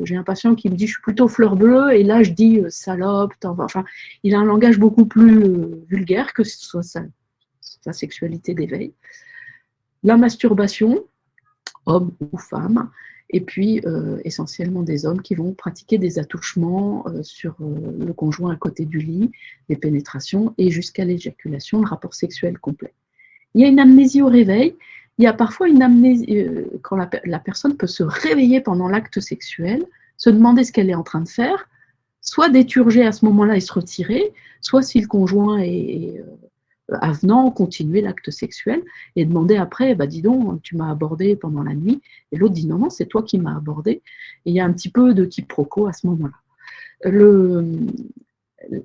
j'ai un patient qui me dit je suis plutôt fleur bleue et là je dis salope, enfin il a un langage beaucoup plus vulgaire que ce soit sa sexualité d'éveil. La masturbation, homme ou femme, et puis essentiellement des hommes qui vont pratiquer des attouchements sur le conjoint à côté du lit, des pénétrations et jusqu'à l'éjaculation, le rapport sexuel complet. Il y a une amnésie au réveil. Il y a parfois une amnésie, quand la personne peut se réveiller pendant l'acte sexuel, se demander ce qu'elle est en train de faire, soit d'éturger à ce moment-là et se retirer, soit si le conjoint est avenant, continuer l'acte sexuel et demander après, bah, dis donc, tu m'as abordé pendant la nuit. Et l'autre dit non, non, c'est toi qui m'as abordé. Et il y a un petit peu de quiproquo à ce moment-là.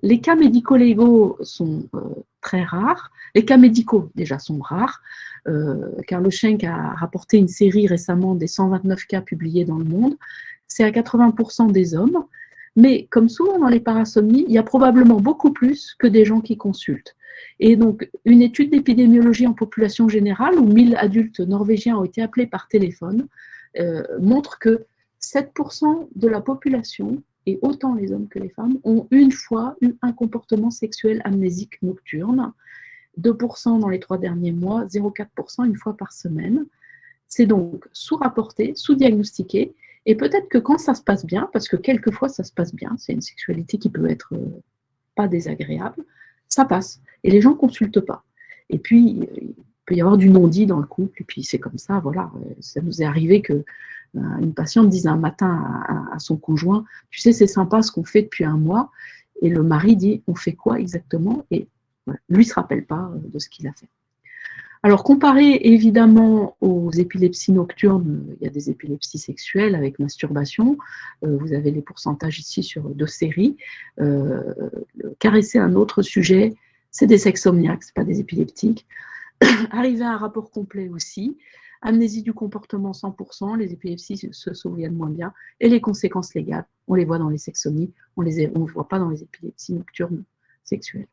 Les cas médico-légaux sont très rares. Les cas médicaux, déjà, sont rares. Carlo Schenk a rapporté une série récemment des 129 cas publiés dans le monde. C'est à 80% des hommes. Mais comme souvent dans les parasomnies, il y a probablement beaucoup plus que des gens qui consultent. Et donc, une étude d'épidémiologie en population générale, où 1000 adultes norvégiens ont été appelés par téléphone, montre que 7% de la population, et autant les hommes que les femmes, ont une fois eu un comportement sexuel amnésique nocturne, 2% dans les 3 derniers mois, 0,4% une fois par semaine. C'est donc sous-rapporté, sous-diagnostiqué, et peut-être que quand ça se passe bien, parce que quelquefois ça se passe bien, c'est une sexualité qui peut être pas désagréable, ça passe, et les gens ne consultent pas. Et puis, il peut y avoir du non-dit dans le couple, et puis c'est comme ça, voilà. Ça nous est arrivé que une patiente dise un matin à son conjoint, tu sais, c'est sympa ce qu'on fait depuis un mois, et le mari dit, on fait quoi exactement? Et voilà, lui ne se rappelle pas de ce qu'il a fait. Alors, comparé évidemment aux épilepsies nocturnes, il y a des épilepsies sexuelles avec masturbation. Vous avez les pourcentages ici sur 2 séries. Caresser un autre sujet, c'est des sexomniaques, ce n'est pas des épileptiques. Arriver à un rapport complet aussi. Amnésie du comportement 100%, les épilepsies se souviennent moins bien. Et les conséquences légales, on les voit dans les sexomnies, on ne voit pas dans les épilepsies nocturnes sexuelles.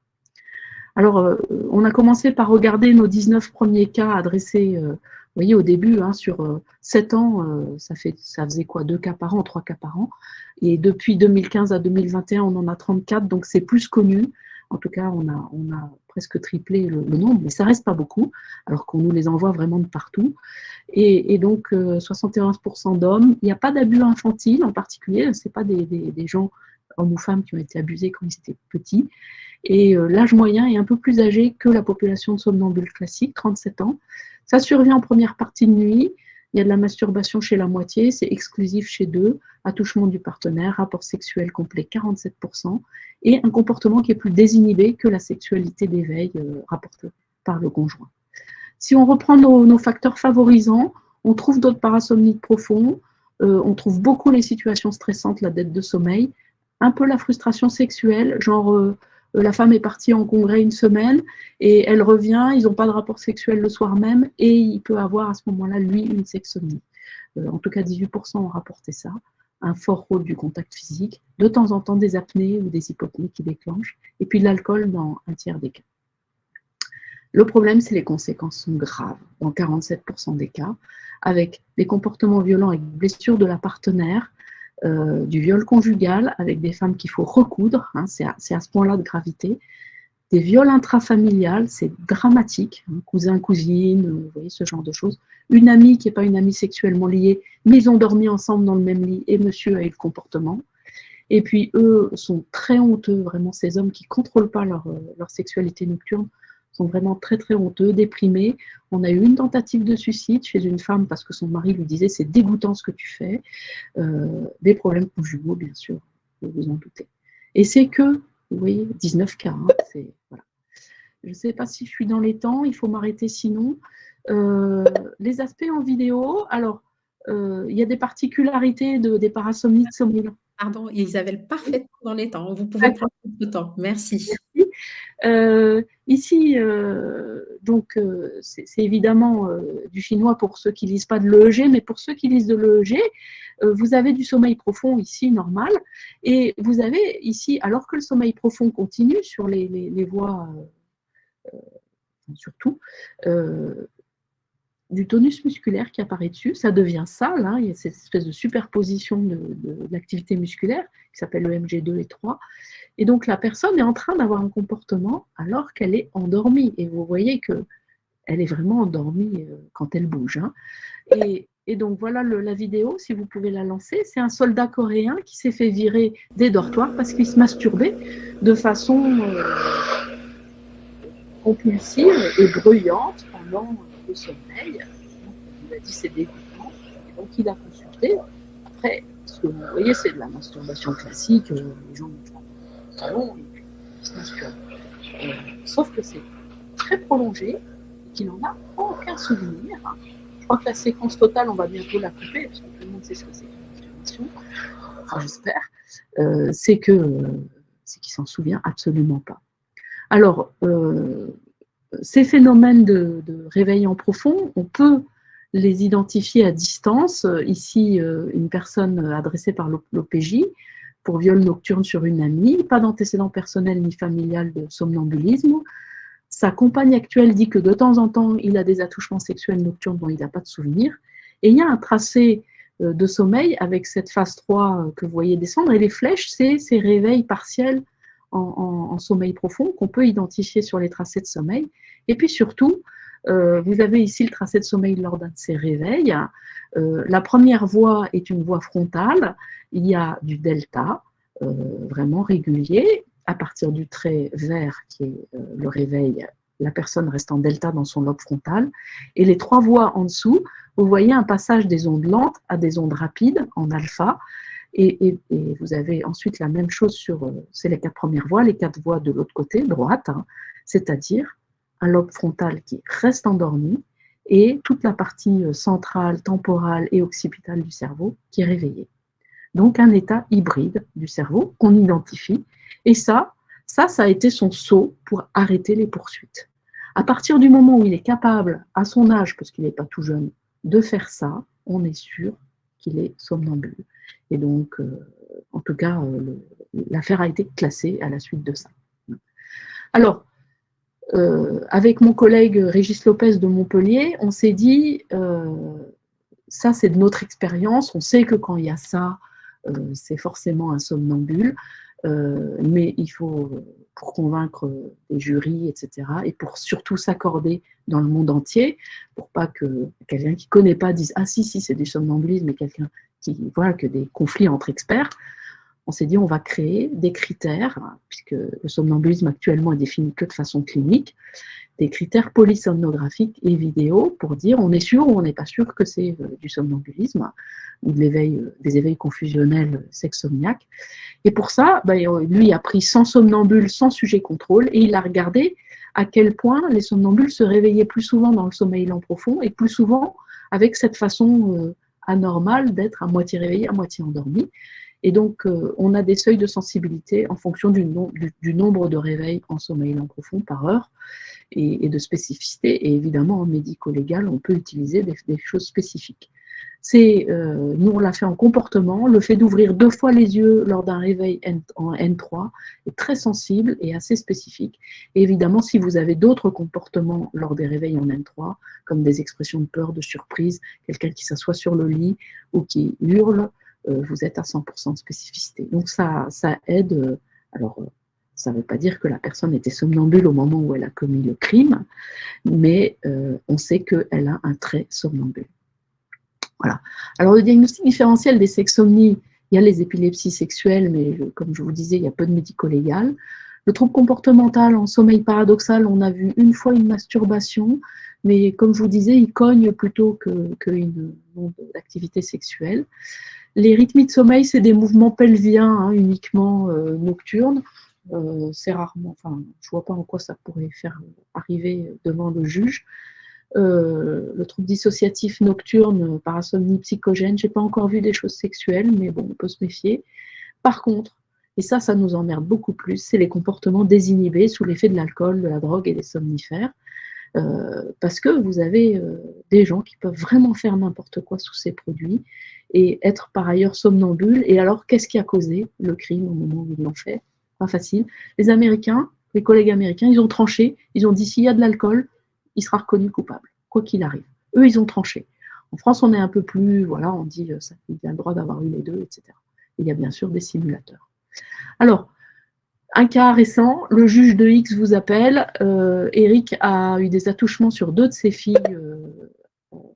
Alors, on a commencé par regarder nos 19 premiers cas adressés, vous voyez, au début, hein, sur 7 ans, ça faisait quoi, 2 cas par an, 3 cas par an. Et depuis 2015 à 2021, on en a 34, donc c'est plus connu. En tout cas, on a presque triplé le nombre, mais ça reste pas beaucoup, alors qu'on nous les envoie vraiment de partout. Et donc, 71% d'hommes. Il n'y a pas d'abus infantile en particulier, ce n'est pas des gens, hommes ou femmes, qui ont été abusés quand ils étaient petits. Et l'âge moyen est un peu plus âgé que la population de somnambules classiques, 37 ans. Ça survient en première partie de nuit. Il y a de la masturbation chez la moitié, c'est exclusif chez 2, attouchement du partenaire, rapport sexuel complet 47%, et un comportement qui est plus désinhibé que la sexualité d'éveil rapportée par le conjoint. Si on reprend nos facteurs favorisants, on trouve d'autres parasomnies profonds, on trouve beaucoup les situations stressantes, la dette de sommeil, un peu la frustration sexuelle, genre la femme est partie en congrès une semaine et elle revient, ils n'ont pas de rapport sexuel le soir même et il peut avoir à ce moment-là, lui, une sexomnie. En tout cas, 18% ont rapporté ça. Un fort rôle du contact physique, de temps en temps des apnées ou des hypopnées qui déclenchent, et puis de l'alcool dans un tiers des cas. Le problème, c'est les conséquences sont graves, dans 47% des cas, avec des comportements violents avec blessure de la partenaire, du viol conjugal avec des femmes qu'il faut recoudre, hein, c'est à ce point-là de gravité, des viols intrafamiliales, c'est dramatique, hein, cousin, cousine, vous voyez, ce genre de choses. Une amie qui n'est pas une amie sexuellement liée, mais ils ont dormi ensemble dans le même lit et monsieur a eu le comportement. Et puis eux sont très honteux, vraiment, ces hommes qui ne contrôlent pas leur sexualité nocturne, sont vraiment très très honteux, déprimés. On a eu une tentative de suicide chez une femme parce que son mari lui disait c'est dégoûtant ce que tu fais. Des problèmes conjugaux, bien sûr, vous vous en doutez. Et c'est que, vous voyez, 19 cas. Hein, voilà. Je ne sais pas si je suis dans les temps, il faut m'arrêter sinon. Les aspects en vidéo, alors, il y a des particularités des parasomnies de somnolence. Pardon, Isabelle, parfaitement dans les temps. Vous pouvez prendre votre temps. Merci. Ici, donc, c'est évidemment du chinois pour ceux qui ne lisent pas de l'EEG, mais pour ceux qui lisent de l'EEG, vous avez du sommeil profond ici, normal, et vous avez ici, alors que le sommeil profond continue sur les voies, surtout, du tonus musculaire qui apparaît dessus, ça devient sale, hein, il y a cette espèce de superposition de l'activité musculaire qui s'appelle le MG2 et 3, et donc la personne est en train d'avoir un comportement alors qu'elle est endormie, et vous voyez qu'elle est vraiment endormie quand elle bouge. Hein. Et donc voilà la vidéo, si vous pouvez la lancer, c'est un soldat coréen qui s'est fait virer des dortoirs parce qu'il se masturbait de façon compulsive et bruyante pendant le sommeil. Il a dit c'est dégoûtant, et donc il a consulté. Après, ce que vous voyez, c'est de la masturbation classique, les gens vont au salon et puis ils se masturbent. Sauf que c'est très prolongé, qu'il n'en a aucun souvenir. Je crois que la séquence totale, on va bientôt la couper, parce que tout le monde sait ce que c'est qu'une masturbation, enfin j'espère, c'est qu'il s'en souvient absolument pas. Alors, ces phénomènes de réveil en profond, on peut les identifier à distance. Ici, une personne adressée par l'OPJ pour viol nocturne sur une amie, pas d'antécédent personnel ni familial de somnambulisme. Sa compagne actuelle dit que de temps en temps, il a des attouchements sexuels nocturnes dont il n'a pas de souvenir. Et il y a un tracé de sommeil avec cette phase 3 que vous voyez descendre. Et les flèches, c'est ces réveils partiels en sommeil profond qu'on peut identifier sur les tracés de sommeil. Et puis surtout, vous avez ici le tracé de sommeil lors d'un de ces réveils. La première voie est une voie frontale. Il y a du delta, vraiment régulier. À partir du trait vert, qui est le réveil, la personne reste en delta dans son lobe frontal. Et les 3 voies en dessous, vous voyez un passage des ondes lentes à des ondes rapides en alpha. Et vous avez ensuite la même chose sur, c'est les 4 premières voies, les 4 voies de l'autre côté, droite, hein, c'est-à-dire un lobe frontal qui reste endormi et toute la partie centrale, temporale et occipitale du cerveau qui est réveillée. Donc un état hybride du cerveau qu'on identifie. Et ça a été son saut pour arrêter les poursuites. À partir du moment où il est capable, à son âge, parce qu'il n'est pas tout jeune, de faire ça, on est sûr qu'il est somnambule. Et donc, en tout cas, l'affaire a été classée à la suite de ça. Alors, avec mon collègue Régis Lopez de Montpellier, on s'est dit, ça c'est de notre expérience, on sait que quand il y a ça, c'est forcément un somnambule, mais il faut, pour convaincre les jurys, etc., et pour surtout s'accorder dans le monde entier, pour pas que quelqu'un qui ne connaît pas dise « Ah si, c'est du somnambulisme », et quelqu'un qui voit que des conflits entre experts, on s'est dit on va créer des critères, puisque le somnambulisme actuellement est défini que de façon clinique, des critères polysomnographiques et vidéo pour dire on est sûr ou on n'est pas sûr que c'est du somnambulisme ou de des éveils confusionnels sexsomniaques. Et pour ça, lui a pris 100 somnambules sans sujet contrôle et il a regardé à quel point les somnambules se réveillaient plus souvent dans le sommeil lent profond et plus souvent avec cette façon anormale d'être à moitié réveillé, à moitié endormi. Et donc, on a des seuils de sensibilité en fonction du nombre de réveils en sommeil lent profond par heure et de spécificité. Et évidemment, en médico-légal, on peut utiliser des choses spécifiques. Nous, on l'a fait en comportement. Le fait d'ouvrir 2 fois les yeux lors d'un réveil en N3 est très sensible et assez spécifique. Et évidemment, si vous avez d'autres comportements lors des réveils en N3, comme des expressions de peur, de surprise, quelqu'un qui s'assoit sur le lit ou qui hurle, vous êtes à 100% de spécificité. Donc ça aide. Alors, ça ne veut pas dire que la personne était somnambule au moment où elle a commis le crime, mais on sait qu'elle a un trait somnambule. Voilà. Alors, le diagnostic différentiel des sexsomnies, il y a les épilepsies sexuelles, mais comme je vous disais, il y a peu de médico-légal. Le trouble comportemental en sommeil paradoxal, on a vu une fois une masturbation, mais comme je vous disais, il cogne plutôt qu'une activité sexuelle. Les rythmies de sommeil, c'est des mouvements pelviens uniquement nocturnes. C'est rarement, enfin, je ne vois pas en quoi ça pourrait faire arriver devant le juge. Le trouble dissociatif nocturne, parasomnie psychogène, je n'ai pas encore vu des choses sexuelles, mais bon, on peut se méfier. Par contre, et ça nous emmerde beaucoup plus, c'est les comportements désinhibés sous l'effet de l'alcool, de la drogue et des somnifères. Parce que vous avez des gens qui peuvent vraiment faire n'importe quoi sous ces produits et être par ailleurs somnambules. Et alors, qu'est-ce qui a causé le crime au moment où ils l'ont fait? Pas facile. Les Américains, les collègues américains, ils ont tranché. Ils ont dit s'il y a de l'alcool, il sera reconnu coupable, quoi qu'il arrive. Eux, ils ont tranché. En France, on est un peu plus, voilà, on dit ça, il a le droit d'avoir eu les deux, etc. Et il y a bien sûr des simulateurs. Alors, un cas récent, le juge de X vous appelle, Eric a eu des attouchements sur 2 de ses filles,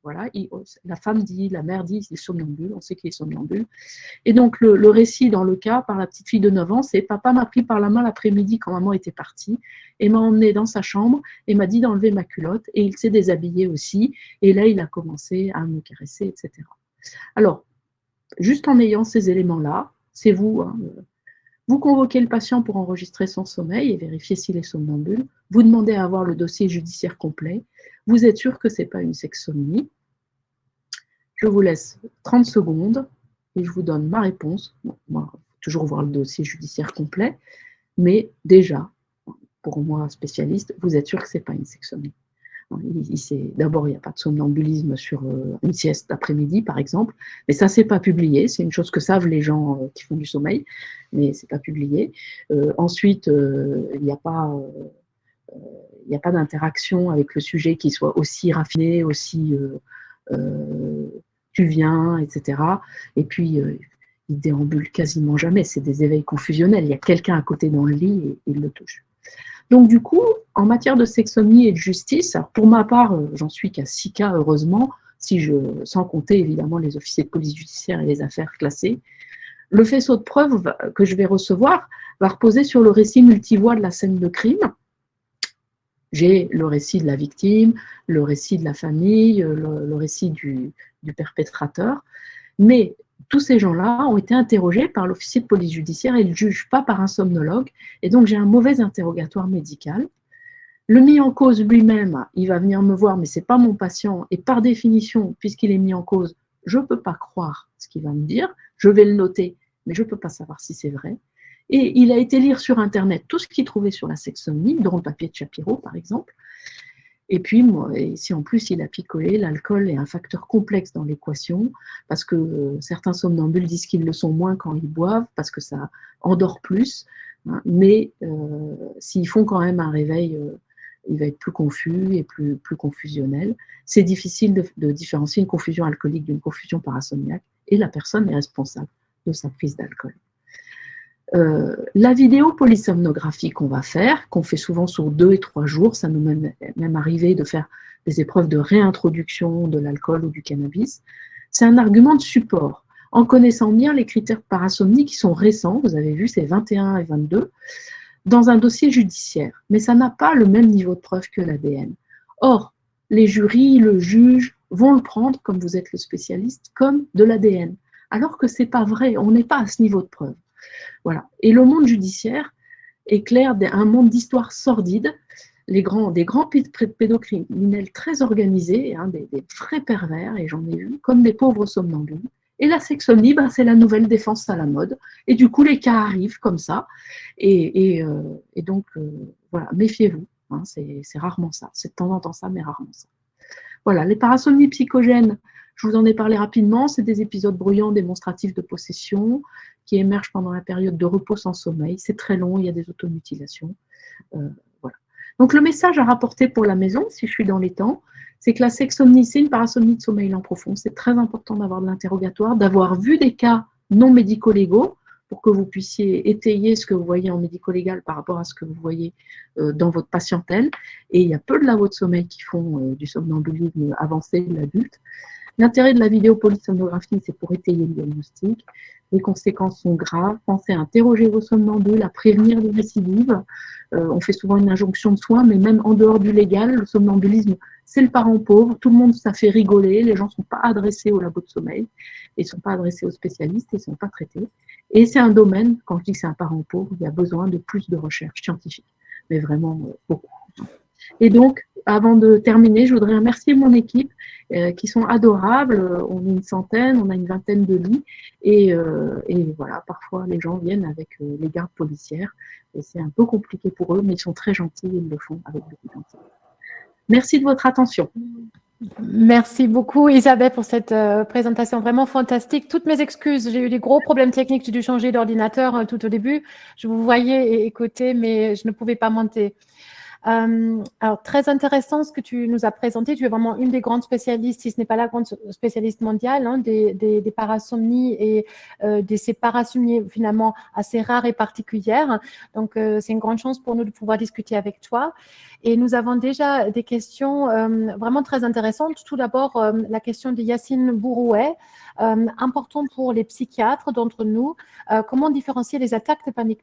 voilà, la femme dit, la mère dit, il est somnambule, on sait qu'il est somnambule. Et donc le récit dans le cas, par la petite fille de 9 ans, c'est « Papa m'a pris par la main l'après-midi quand maman était partie et m'a emmené dans sa chambre et m'a dit d'enlever ma culotte et il s'est déshabillé aussi et là il a commencé à me caresser, etc. » Alors, juste en ayant ces éléments-là, c'est vous, hein, Vous convoquez le patient pour enregistrer son sommeil et vérifier s'il est somnambule. Vous demandez à avoir le dossier judiciaire complet. Vous êtes sûr que ce n'est pas une sexsomnie. Je vous laisse 30 secondes et je vous donne ma réponse. Bon, moi, il faut toujours voir le dossier judiciaire complet, mais déjà, pour moi, spécialiste, vous êtes sûr que ce n'est pas une sexsomnie. D'abord, il n'y a pas de somnambulisme sur une sieste d'après-midi, par exemple, mais ça, c'est pas publié. C'est une chose que savent les gens qui font du sommeil, mais c'est pas publié. Ensuite, il n'y a pas d'interaction avec le sujet qui soit aussi raffiné, aussi tu viens, etc. Et puis, il déambule quasiment jamais. C'est des éveils confusionnels. Il y a quelqu'un à côté dans le lit et il le touche. Donc, du coup, en matière de sexsomnie et de justice, alors pour ma part, j'en suis qu'à 6 cas, heureusement, sans compter évidemment les officiers de police judiciaire et les affaires classées. Le faisceau de preuves que je vais recevoir va reposer sur le récit multivoix de la scène de crime. J'ai le récit de la victime, le récit de la famille, le récit du perpétrateur, mais tous ces gens-là ont été interrogés par l'officier de police judiciaire et le juge, pas par un somnologue, et donc j'ai un mauvais interrogatoire médical. Le mis en cause lui-même, il va venir me voir, mais ce n'est pas mon patient, et par définition, puisqu'il est mis en cause, je ne peux pas croire ce qu'il va me dire, je vais le noter, mais je ne peux pas savoir si c'est vrai. Et il a été lire sur Internet tout ce qu'il trouvait sur la sexsomnie, dont le papier de Shapiro, par exemple. Et puis, si en plus il a picolé, l'alcool est un facteur complexe dans l'équation, parce que certains somnambules disent qu'ils le sont moins quand ils boivent, parce que ça endort plus, hein, mais s'ils font quand même un réveil, il va être plus confus et plus confusionnel. C'est difficile de différencier une confusion alcoolique d'une confusion parasomniaque, et la personne est responsable de sa prise d'alcool. La vidéo polysomnographie qu'on va faire, qu'on fait souvent sur 2 et 3 jours, ça nous même arrivé de faire des épreuves de réintroduction de l'alcool ou du cannabis, c'est un argument de support. En connaissant bien les critères de parasomnie qui sont récents, vous avez vu, c'est 21 et 22, dans un dossier judiciaire. Mais ça n'a pas le même niveau de preuve que l'ADN. Or, les jurys, le juge vont le prendre, comme vous êtes le spécialiste, comme de l'ADN. Alors que ce n'est pas vrai, on n'est pas à ce niveau de preuve. Voilà. Et le monde judiciaire éclaire un monde d'histoires sordides, des grands pédocriminels très organisés, hein, des vrais pervers, et j'en ai vu, comme des pauvres somnambules. Et la sexsomnie, c'est la nouvelle défense à la mode. Et du coup, les cas arrivent comme ça. Et donc, voilà, méfiez-vous. Hein, c'est rarement ça. C'est de temps en temps ça, mais rarement ça. Voilà, les parasomnies psychogènes, je vous en ai parlé rapidement, c'est des épisodes bruyants démonstratifs de possession qui émergent pendant la période de repos sans sommeil. C'est très long, il y a des automutilations. Voilà. Donc le message à rapporter pour la maison, si je suis dans les temps, c'est que la sexsomnie, c'est une parasomnie de sommeil lent profond. C'est très important d'avoir de l'interrogatoire, d'avoir vu des cas non médico-légaux pour que vous puissiez étayer ce que vous voyez en médico-légal par rapport à ce que vous voyez dans votre patientèle. Et il y a peu de labos de sommeil qui font du somnambulisme avancé de l'adulte. L'intérêt de la vidéo polysomnographie, c'est pour étayer le diagnostic. Les conséquences sont graves. Pensez à interroger vos somnambules, à prévenir les récidives. On fait souvent une injonction de soins, mais même en dehors du légal, le somnambulisme, c'est le parent pauvre. Tout le monde, ça fait rigoler. Les gens ne sont pas adressés au labo de sommeil. Ils ne sont pas adressés aux spécialistes. Ils ne sont pas traités. Et c'est un domaine, quand je dis que c'est un parent pauvre, il y a besoin de plus de recherche scientifique. Mais vraiment beaucoup. Et donc, avant de terminer, je voudrais remercier mon équipe qui sont adorables. On est une centaine, on a une vingtaine de lits. Et voilà, parfois les gens viennent avec les gardes policières. Et c'est un peu compliqué pour eux, mais ils sont très gentils et ils le font avec beaucoup d'intérêt. Merci de votre attention. Merci beaucoup Isabelle pour cette présentation vraiment fantastique. Toutes mes excuses, j'ai eu des gros problèmes techniques, j'ai dû changer d'ordinateur tout au début. Je vous voyais et écoutais, mais je ne pouvais pas monter. Alors, très intéressant ce que tu nous as présenté. Tu es vraiment une des grandes spécialistes, si ce n'est pas la grande spécialiste mondiale, hein, des parasomnies et de ces parasomnies finalement assez rares et particulières. Donc, c'est une grande chance pour nous de pouvoir discuter avec toi. Et nous avons déjà des questions vraiment très intéressantes. Tout d'abord, la question de Yacine Bourouet, important pour les psychiatres d'entre nous. Comment différencier les attaques de panique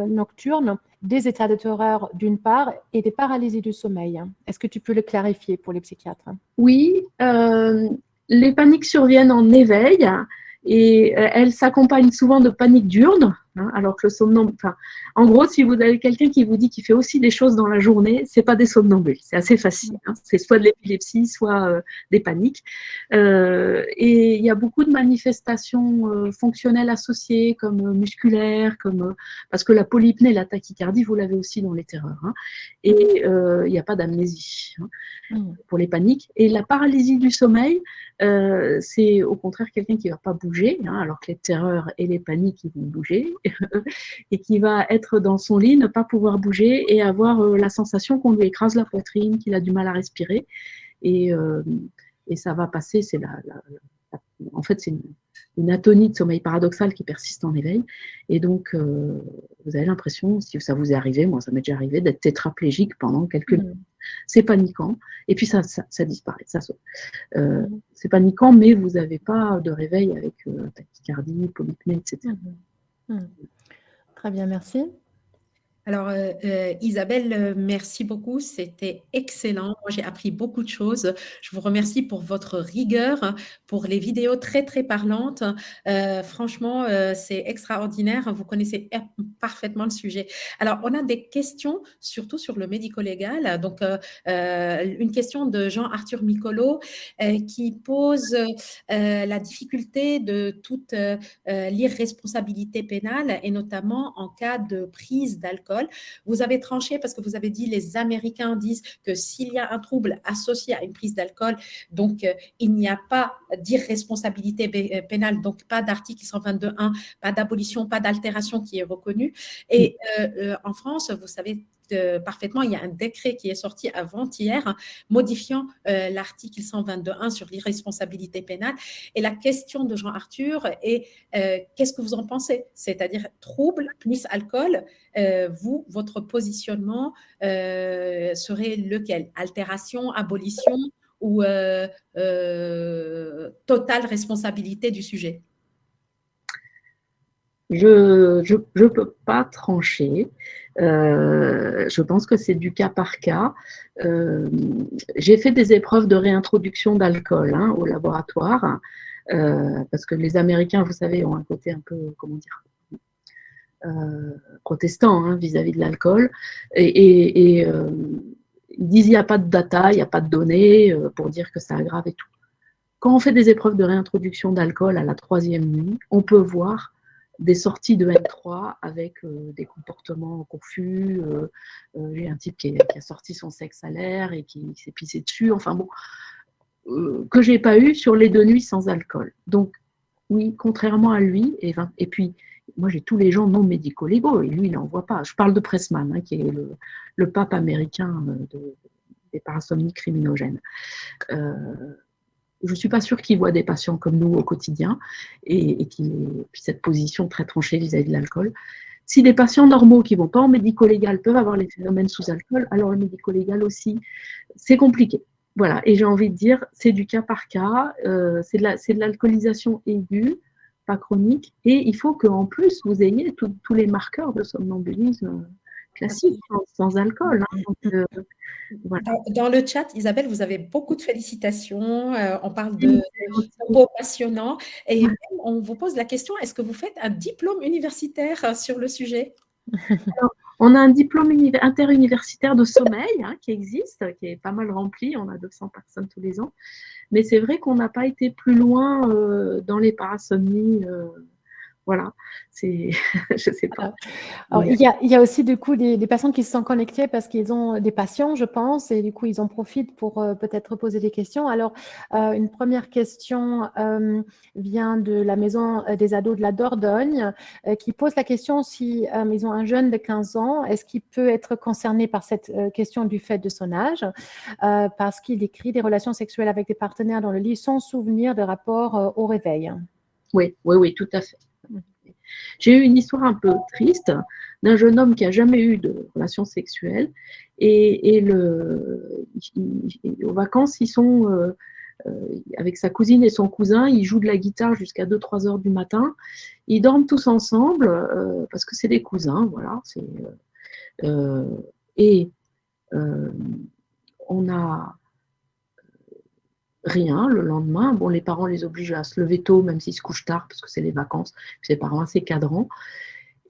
nocturne des états de terreur d'une part et des paralysies du sommeil? Est-ce que tu peux le clarifier pour les psychiatres? Oui, les paniques surviennent en éveil et elles s'accompagnent souvent de paniques diurnes, hein, alors que le somnambule, enfin, en gros, si vous avez quelqu'un qui vous dit qu'il fait aussi des choses dans la journée, c'est pas des somnambules, c'est assez facile. Hein, c'est soit de l'épilepsie, soit des paniques. Et il y a beaucoup de manifestations fonctionnelles associées, comme musculaires, parce que la polypnée, la tachycardie, vous l'avez aussi dans les terreurs. Hein, et il n'y a pas d'amnésie pour les paniques. Et la paralysie du sommeil, c'est au contraire quelqu'un qui ne va pas bouger, hein, alors que les terreurs et les paniques, ils vont bouger, et qui va être dans son lit, ne pas pouvoir bouger et avoir la sensation qu'on lui écrase la poitrine, qu'il a du mal à respirer. Et ça va passer, en fait, c'est une atonie de sommeil paradoxal qui persiste en éveil. Et donc, vous avez l'impression, si ça vous est arrivé, moi ça m'est déjà arrivé, d'être tétraplégique pendant quelques minutes. C'est paniquant. Et puis ça disparaît, ça saute. C'est paniquant, mais vous n'avez pas de réveil avec tachycardie, polypnée, etc. Très bien, merci. Alors, Isabelle, merci beaucoup. C'était excellent. Moi, j'ai appris beaucoup de choses. Je vous remercie pour votre rigueur, pour les vidéos très, très parlantes. Franchement, c'est extraordinaire. Vous connaissez parfaitement le sujet. Alors, on a des questions, surtout sur le médico-légal. Donc, une question de Jean-Arthur Micolo qui pose la difficulté de toute l'irresponsabilité pénale et notamment en cas de prise d'alcool. Vous avez tranché parce que vous avez dit les Américains disent que s'il y a un trouble associé à une prise d'alcool, donc il n'y a pas d'irresponsabilité pénale, donc pas d'article 122.1, pas d'abolition, pas d'altération qui est reconnue. Et en France, vous savez parfaitement, il y a un décret qui est sorti avant-hier modifiant l'article 122.1 sur l'irresponsabilité pénale. Et la question de Jean-Arthur est qu'est-ce que vous en pensez? C'est-à-dire trouble plus alcool, votre positionnement serait lequel? Altération, abolition ou totale responsabilité du sujet? Je ne peux pas trancher. Je pense que c'est du cas par cas. J'ai fait des épreuves de réintroduction d'alcool au laboratoire, parce que les Américains, vous savez, ont un côté un peu, comment dire, protestant vis-à-vis de l'alcool. Et ils disent il n'y a pas de data, il n'y a pas de données pour dire que ça aggrave et tout. Quand on fait des épreuves de réintroduction d'alcool à la 3e nuit, on peut voir des sorties de N3 avec des comportements confus. J'ai un type qui a sorti son sexe à l'air et qui s'est pissé dessus. Enfin bon, que je n'ai pas eu sur les 2 nuits sans alcool. Donc, oui, contrairement à lui, et puis, moi j'ai tous les gens non médico-légaux, et lui il n'en voit pas. Je parle de Pressman, qui est le pape américain des parasomnies criminogènes. Je ne suis pas sûre qu'il voit des patients comme nous au quotidien et qu'il ait cette position très tranchée vis-à-vis de l'alcool. Si des patients normaux qui ne vont pas en médico-légal peuvent avoir les phénomènes sous alcool, alors le médico-légal aussi, c'est compliqué. Voilà, et j'ai envie de dire, c'est du cas par cas, c'est de l'alcoolisation aiguë, pas chronique, et il faut qu'en plus, vous ayez tous les marqueurs de somnambulisme classique, sans alcool. Donc, voilà. Dans le chat, Isabelle, vous avez beaucoup de félicitations. On parle de beaux passionnants. Et même, on vous pose la question, est-ce que vous faites un diplôme universitaire sur le sujet? Alors, on a un diplôme interuniversitaire de sommeil qui existe, qui est pas mal rempli. On a 200 personnes tous les ans. Mais c'est vrai qu'on n'a pas été plus loin dans les parasomnies. Voilà, je ne sais pas. Alors, il y a aussi du coup des personnes qui se sont connectées parce qu'ils ont des patients, je pense, et du coup, ils en profitent pour peut-être poser des questions. Alors, une première question vient de la maison des ados de la Dordogne qui pose la question si ils ont un jeune de 15 ans, est-ce qu'il peut être concerné par cette question du fait de son âge parce qu'il décrit des relations sexuelles avec des partenaires dans le lit sans souvenir de rapport au réveil. Oui, tout à fait. J'ai eu une histoire un peu triste d'un jeune homme qui n'a jamais eu de relations sexuelles et aux vacances, ils sont avec sa cousine et son cousin, ils jouent de la guitare jusqu'à 2-3 heures du matin. Ils dorment tous ensemble parce que c'est des cousins, voilà. On a rien le lendemain. Bon, les parents les obligent à se lever tôt, même s'ils se couchent tard, parce que c'est les vacances. Puis les parents assez cadrans.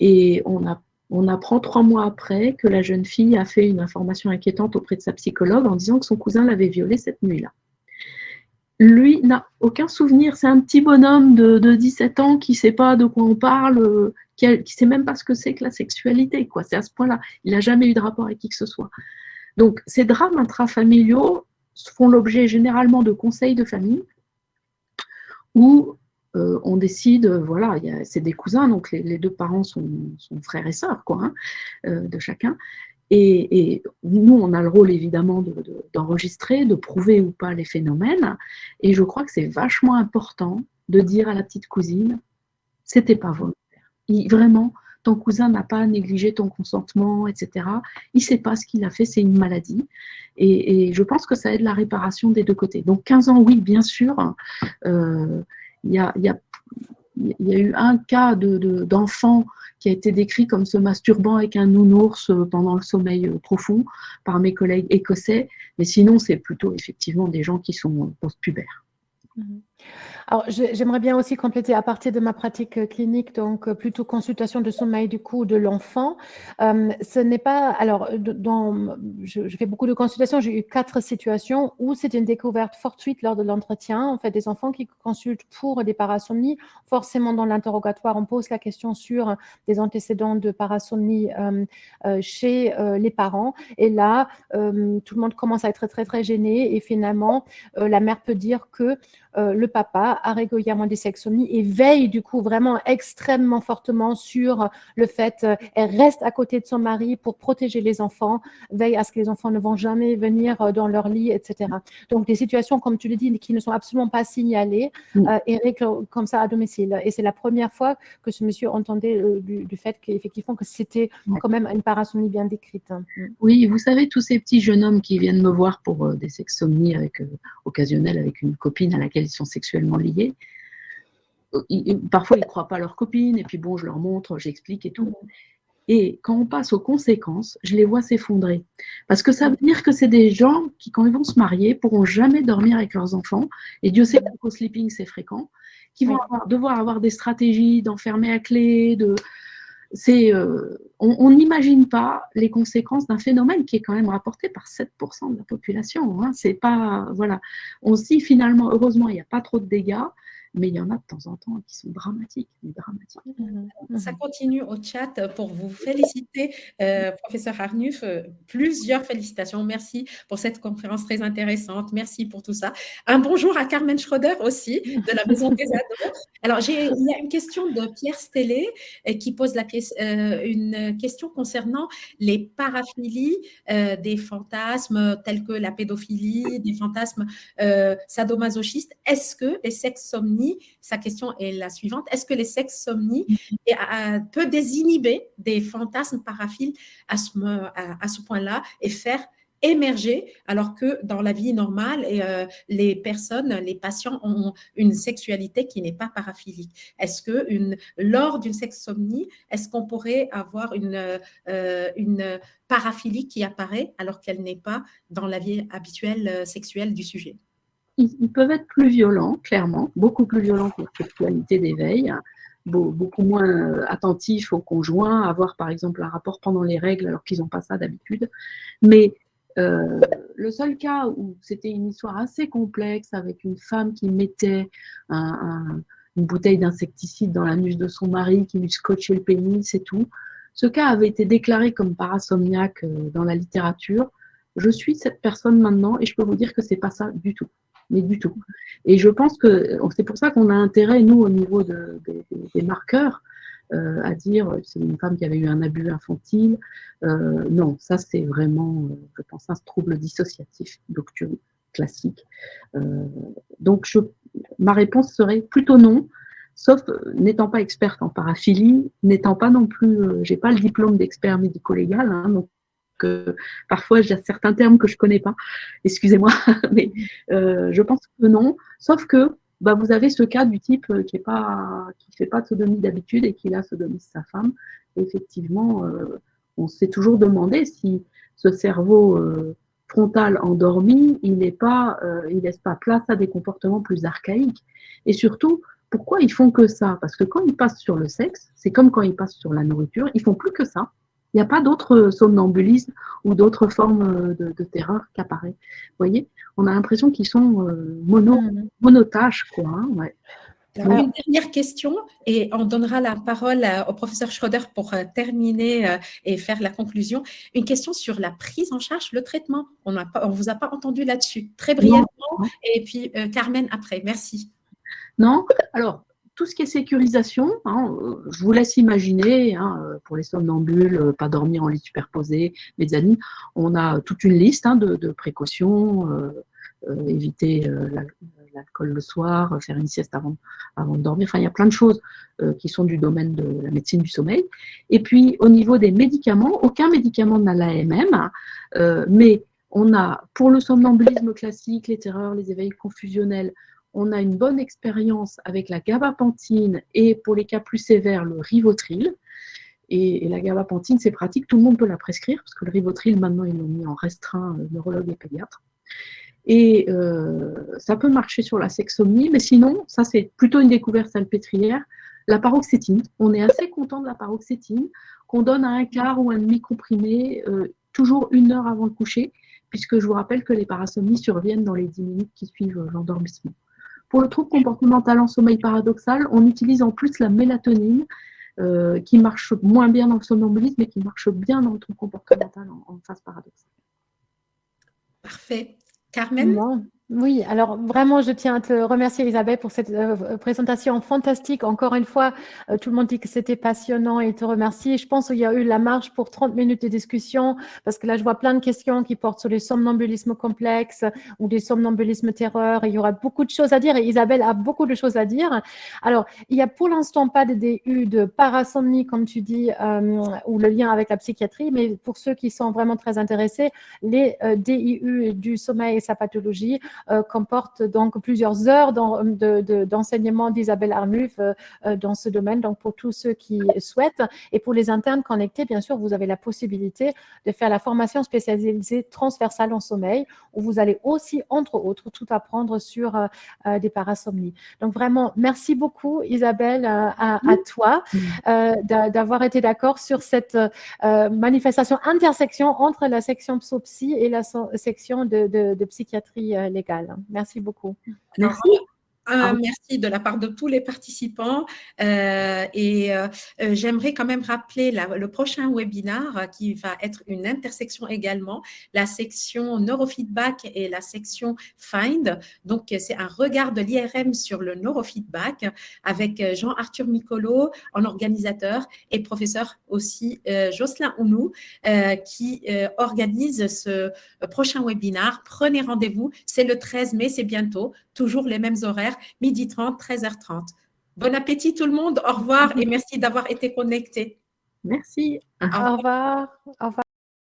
Et on apprend 3 mois après que la jeune fille a fait une information inquiétante auprès de sa psychologue en disant que son cousin l'avait violée cette nuit-là. Lui n'a aucun souvenir, c'est un petit bonhomme de 17 ans qui ne sait pas de quoi on parle, qui ne sait même pas ce que c'est que la sexualité, quoi. C'est à ce point-là. Il n'a jamais eu de rapport avec qui que ce soit. Donc, ces drames intrafamiliaux font l'objet généralement de conseils de famille où on décide, voilà, c'est des cousins, donc les 2 parents sont frères et sœurs, quoi, hein, de chacun. Et nous, on a le rôle évidemment d'enregistrer, de prouver ou pas les phénomènes. Et je crois que c'est vachement important de dire à la petite cousine, c'était pas volontaire. Vraiment, ton cousin n'a pas négligé ton consentement, etc. Il ne sait pas ce qu'il a fait, c'est une maladie. Et je pense que ça aide la réparation des 2 côtés. Donc 15 ans, oui, bien sûr. Il y a eu un cas d'enfant qui a été décrit comme se masturbant avec un nounours pendant le sommeil profond par mes collègues écossais. Mais sinon, c'est plutôt effectivement des gens qui sont post-pubères. Alors, j'aimerais bien aussi compléter à partir de ma pratique clinique, donc plutôt consultation de sommeil du coup de l'enfant. Ce n'est pas, alors, je fais beaucoup de consultations, j'ai eu 4 situations où c'est une découverte fortuite lors de l'entretien. En fait, des enfants qui consultent pour des parasomnies, forcément dans l'interrogatoire, on pose la question sur des antécédents de parasomnie chez les parents. Et là, tout le monde commence à être très, très gêné et finalement, la mère peut dire que le papa a régulièrement des sexsomnies et veille du coup vraiment extrêmement fortement sur le fait, elle reste à côté de son mari pour protéger les enfants, veille à ce que les enfants ne vont jamais venir dans leur lit, etc. Donc des situations, comme tu le dis, qui ne sont absolument pas signalées et règlent comme ça à domicile. Et c'est la première fois que ce monsieur entendait du fait qu'effectivement que c'était quand même une parasomnie bien décrite. Oui, vous savez, tous ces petits jeunes hommes qui viennent me voir pour des sexsomnies occasionnelles avec une copine à laquelle ils sont sexuellement liés, parfois ils ne croient pas à leur copine, et puis bon, je leur montre, j'explique et tout. Et quand on passe aux conséquences, je les vois s'effondrer. Parce que ça veut dire que c'est des gens qui, quand ils vont se marier, pourront jamais dormir avec leurs enfants. Et Dieu sait que le co-sleeping, c'est fréquent. Qui vont devoir avoir des stratégies d'enfermer à clé, on n'imagine pas les conséquences d'un phénomène qui est quand même rapporté par 7% de la population. Hein. C'est pas, voilà. On se dit finalement, heureusement, il n'y a pas trop de dégâts, mais il y en a de temps en temps qui sont dramatiques. Ça continue au chat pour vous féliciter, professeur Arnulf. Plusieurs félicitations. Merci pour cette conférence très intéressante. Merci pour tout ça. Un bonjour à Carmen Schroeder aussi, de la Maison des Ados. Alors, il y a une question de Pierre Stellé qui pose une question concernant les paraphilies, des fantasmes tels que la pédophilie, des fantasmes sadomasochistes. Est-ce que les sexsomnies, sa question est la suivante, est-ce que les sexsomnies peut désinhiber des fantasmes paraphiles à ce point-là et faire émerger, alors que dans la vie normale, les patients ont une sexualité qui n'est pas paraphilique. Est-ce que lors d'une sexsomnie, est-ce qu'on pourrait avoir une paraphilie qui apparaît alors qu'elle n'est pas dans la vie habituelle sexuelle du sujet? Ils peuvent être plus violents, clairement, beaucoup plus violents que la sexualité d'éveil, beaucoup moins attentifs au conjoint, avoir par exemple un rapport pendant les règles alors qu'ils n'ont pas ça d'habitude. Mais le seul cas où c'était une histoire assez complexe avec une femme qui mettait une bouteille d'insecticide dans l'anus de son mari, qui lui scotchait le pénis et tout, ce cas avait été déclaré comme parasomniaque dans la littérature. Je suis cette personne maintenant et je peux vous dire que c'est pas ça du tout. Mais du tout. Et je pense que c'est pour ça qu'on a intérêt, nous, au niveau des marqueurs, à dire c'est une femme qui avait eu un abus infantile. Non, ça c'est vraiment, je pense, un trouble dissociatif nocturne classique. Donc ma réponse serait plutôt non, sauf n'étant pas experte en paraphilie, n'étant pas non plus, j'ai pas le diplôme d'expert médico-légal, hein, donc parfois j'ai certains termes que je connais pas, excusez-moi, mais je pense que non, sauf que vous avez ce cas du type qui fait pas de sodomie d'habitude et qui là sodomise sa femme. Et effectivement, on s'est toujours demandé si ce cerveau frontal endormi, il laisse pas place à des comportements plus archaïques. Et surtout, Pourquoi ils font que ça? Parce que quand ils passent sur le sexe, c'est comme quand ils passent sur la nourriture, ils font plus que ça. Il n'y a pas d'autre somnambulisme ou d'autres formes de terreur qui apparaît. Vous voyez, on a l'impression qu'ils sont monotâches, quoi. Hein, ouais. Alors, une dernière question et on donnera la parole au professeur Schroeder pour terminer et faire la conclusion. Une question sur la prise en charge, le traitement. On ne vous a pas entendu là-dessus. Très brièvement. Non. Et puis, Carmen, après. Merci. Non, alors, tout ce qui est sécurisation, hein, je vous laisse imaginer, hein, pour les somnambules, pas dormir en lit superposé, mezzanine, on a toute une liste hein, de précautions, éviter l'alcool le soir, faire une sieste avant de dormir. Enfin, il y a plein de choses qui sont du domaine de la médecine du sommeil. Et puis, au niveau des médicaments, aucun médicament n'a l'AMM, mais on a, pour le somnambulisme classique, les terreurs, les éveils confusionnels, on a une bonne expérience avec la gabapentine et pour les cas plus sévères, le Rivotril. Et la gabapentine, c'est pratique, tout le monde peut la prescrire, parce que le Rivotril, maintenant, ils l'ont mis en restreint neurologue et pédiatre. Et ça peut marcher sur la sexsomnie, mais sinon, ça c'est plutôt une découverte salpêtrière, la paroxétine. On est assez content de la paroxétine, qu'on donne à un quart ou un demi comprimé, toujours 1 heure avant le coucher, puisque je vous rappelle que les parasomnies surviennent dans les 10 minutes qui suivent l'endormissement. Pour le trouble comportemental en sommeil paradoxal, on utilise en plus la mélatonine, qui marche moins bien dans le somnambulisme, mais qui marche bien dans le trouble comportemental en phase paradoxale. Parfait. Carmen? Bon. Oui, alors vraiment, je tiens à te remercier, Isabelle, pour cette présentation fantastique. Encore une fois, tout le monde dit que c'était passionnant et te remercie. Je pense qu'il y a eu la marge pour 30 minutes de discussion, parce que là, je vois plein de questions qui portent sur les somnambulismes complexes ou des somnambulismes terreur. Il y aura beaucoup de choses à dire et Isabelle a beaucoup de choses à dire. Alors, il n'y a pour l'instant pas de DU de parasomnie, comme tu dis, ou le lien avec la psychiatrie, mais pour ceux qui sont vraiment très intéressés, les DIU du sommeil et sa pathologie comporte donc plusieurs heures d'enseignement d'Isabelle Arnulf dans ce domaine, donc pour tous ceux qui souhaitent. Et pour les internes connectés, bien sûr, vous avez la possibilité de faire la formation spécialisée transversale en sommeil, où vous allez aussi, entre autres, tout apprendre sur des parasomnies. Donc vraiment, merci beaucoup, Isabelle, à toi d'avoir été d'accord sur cette manifestation intersection entre la section psy et la section de psychiatrie légale. Merci beaucoup. Merci. Merci de la part de tous les participants j'aimerais quand même rappeler le prochain webinaire qui va être une intersection également, la section neurofeedback et la section Find. Donc, c'est un regard de l'IRM sur le neurofeedback avec Jean-Arthur Micolo en organisateur et professeur aussi Jocelyn Ounou qui organise ce prochain webinaire. Prenez rendez-vous, c'est le 13 mai, c'est bientôt, toujours les mêmes horaires. 12h30, 13h30. Bon appétit tout le monde. Au revoir et merci d'avoir été connectés. Merci. Au revoir. Au revoir.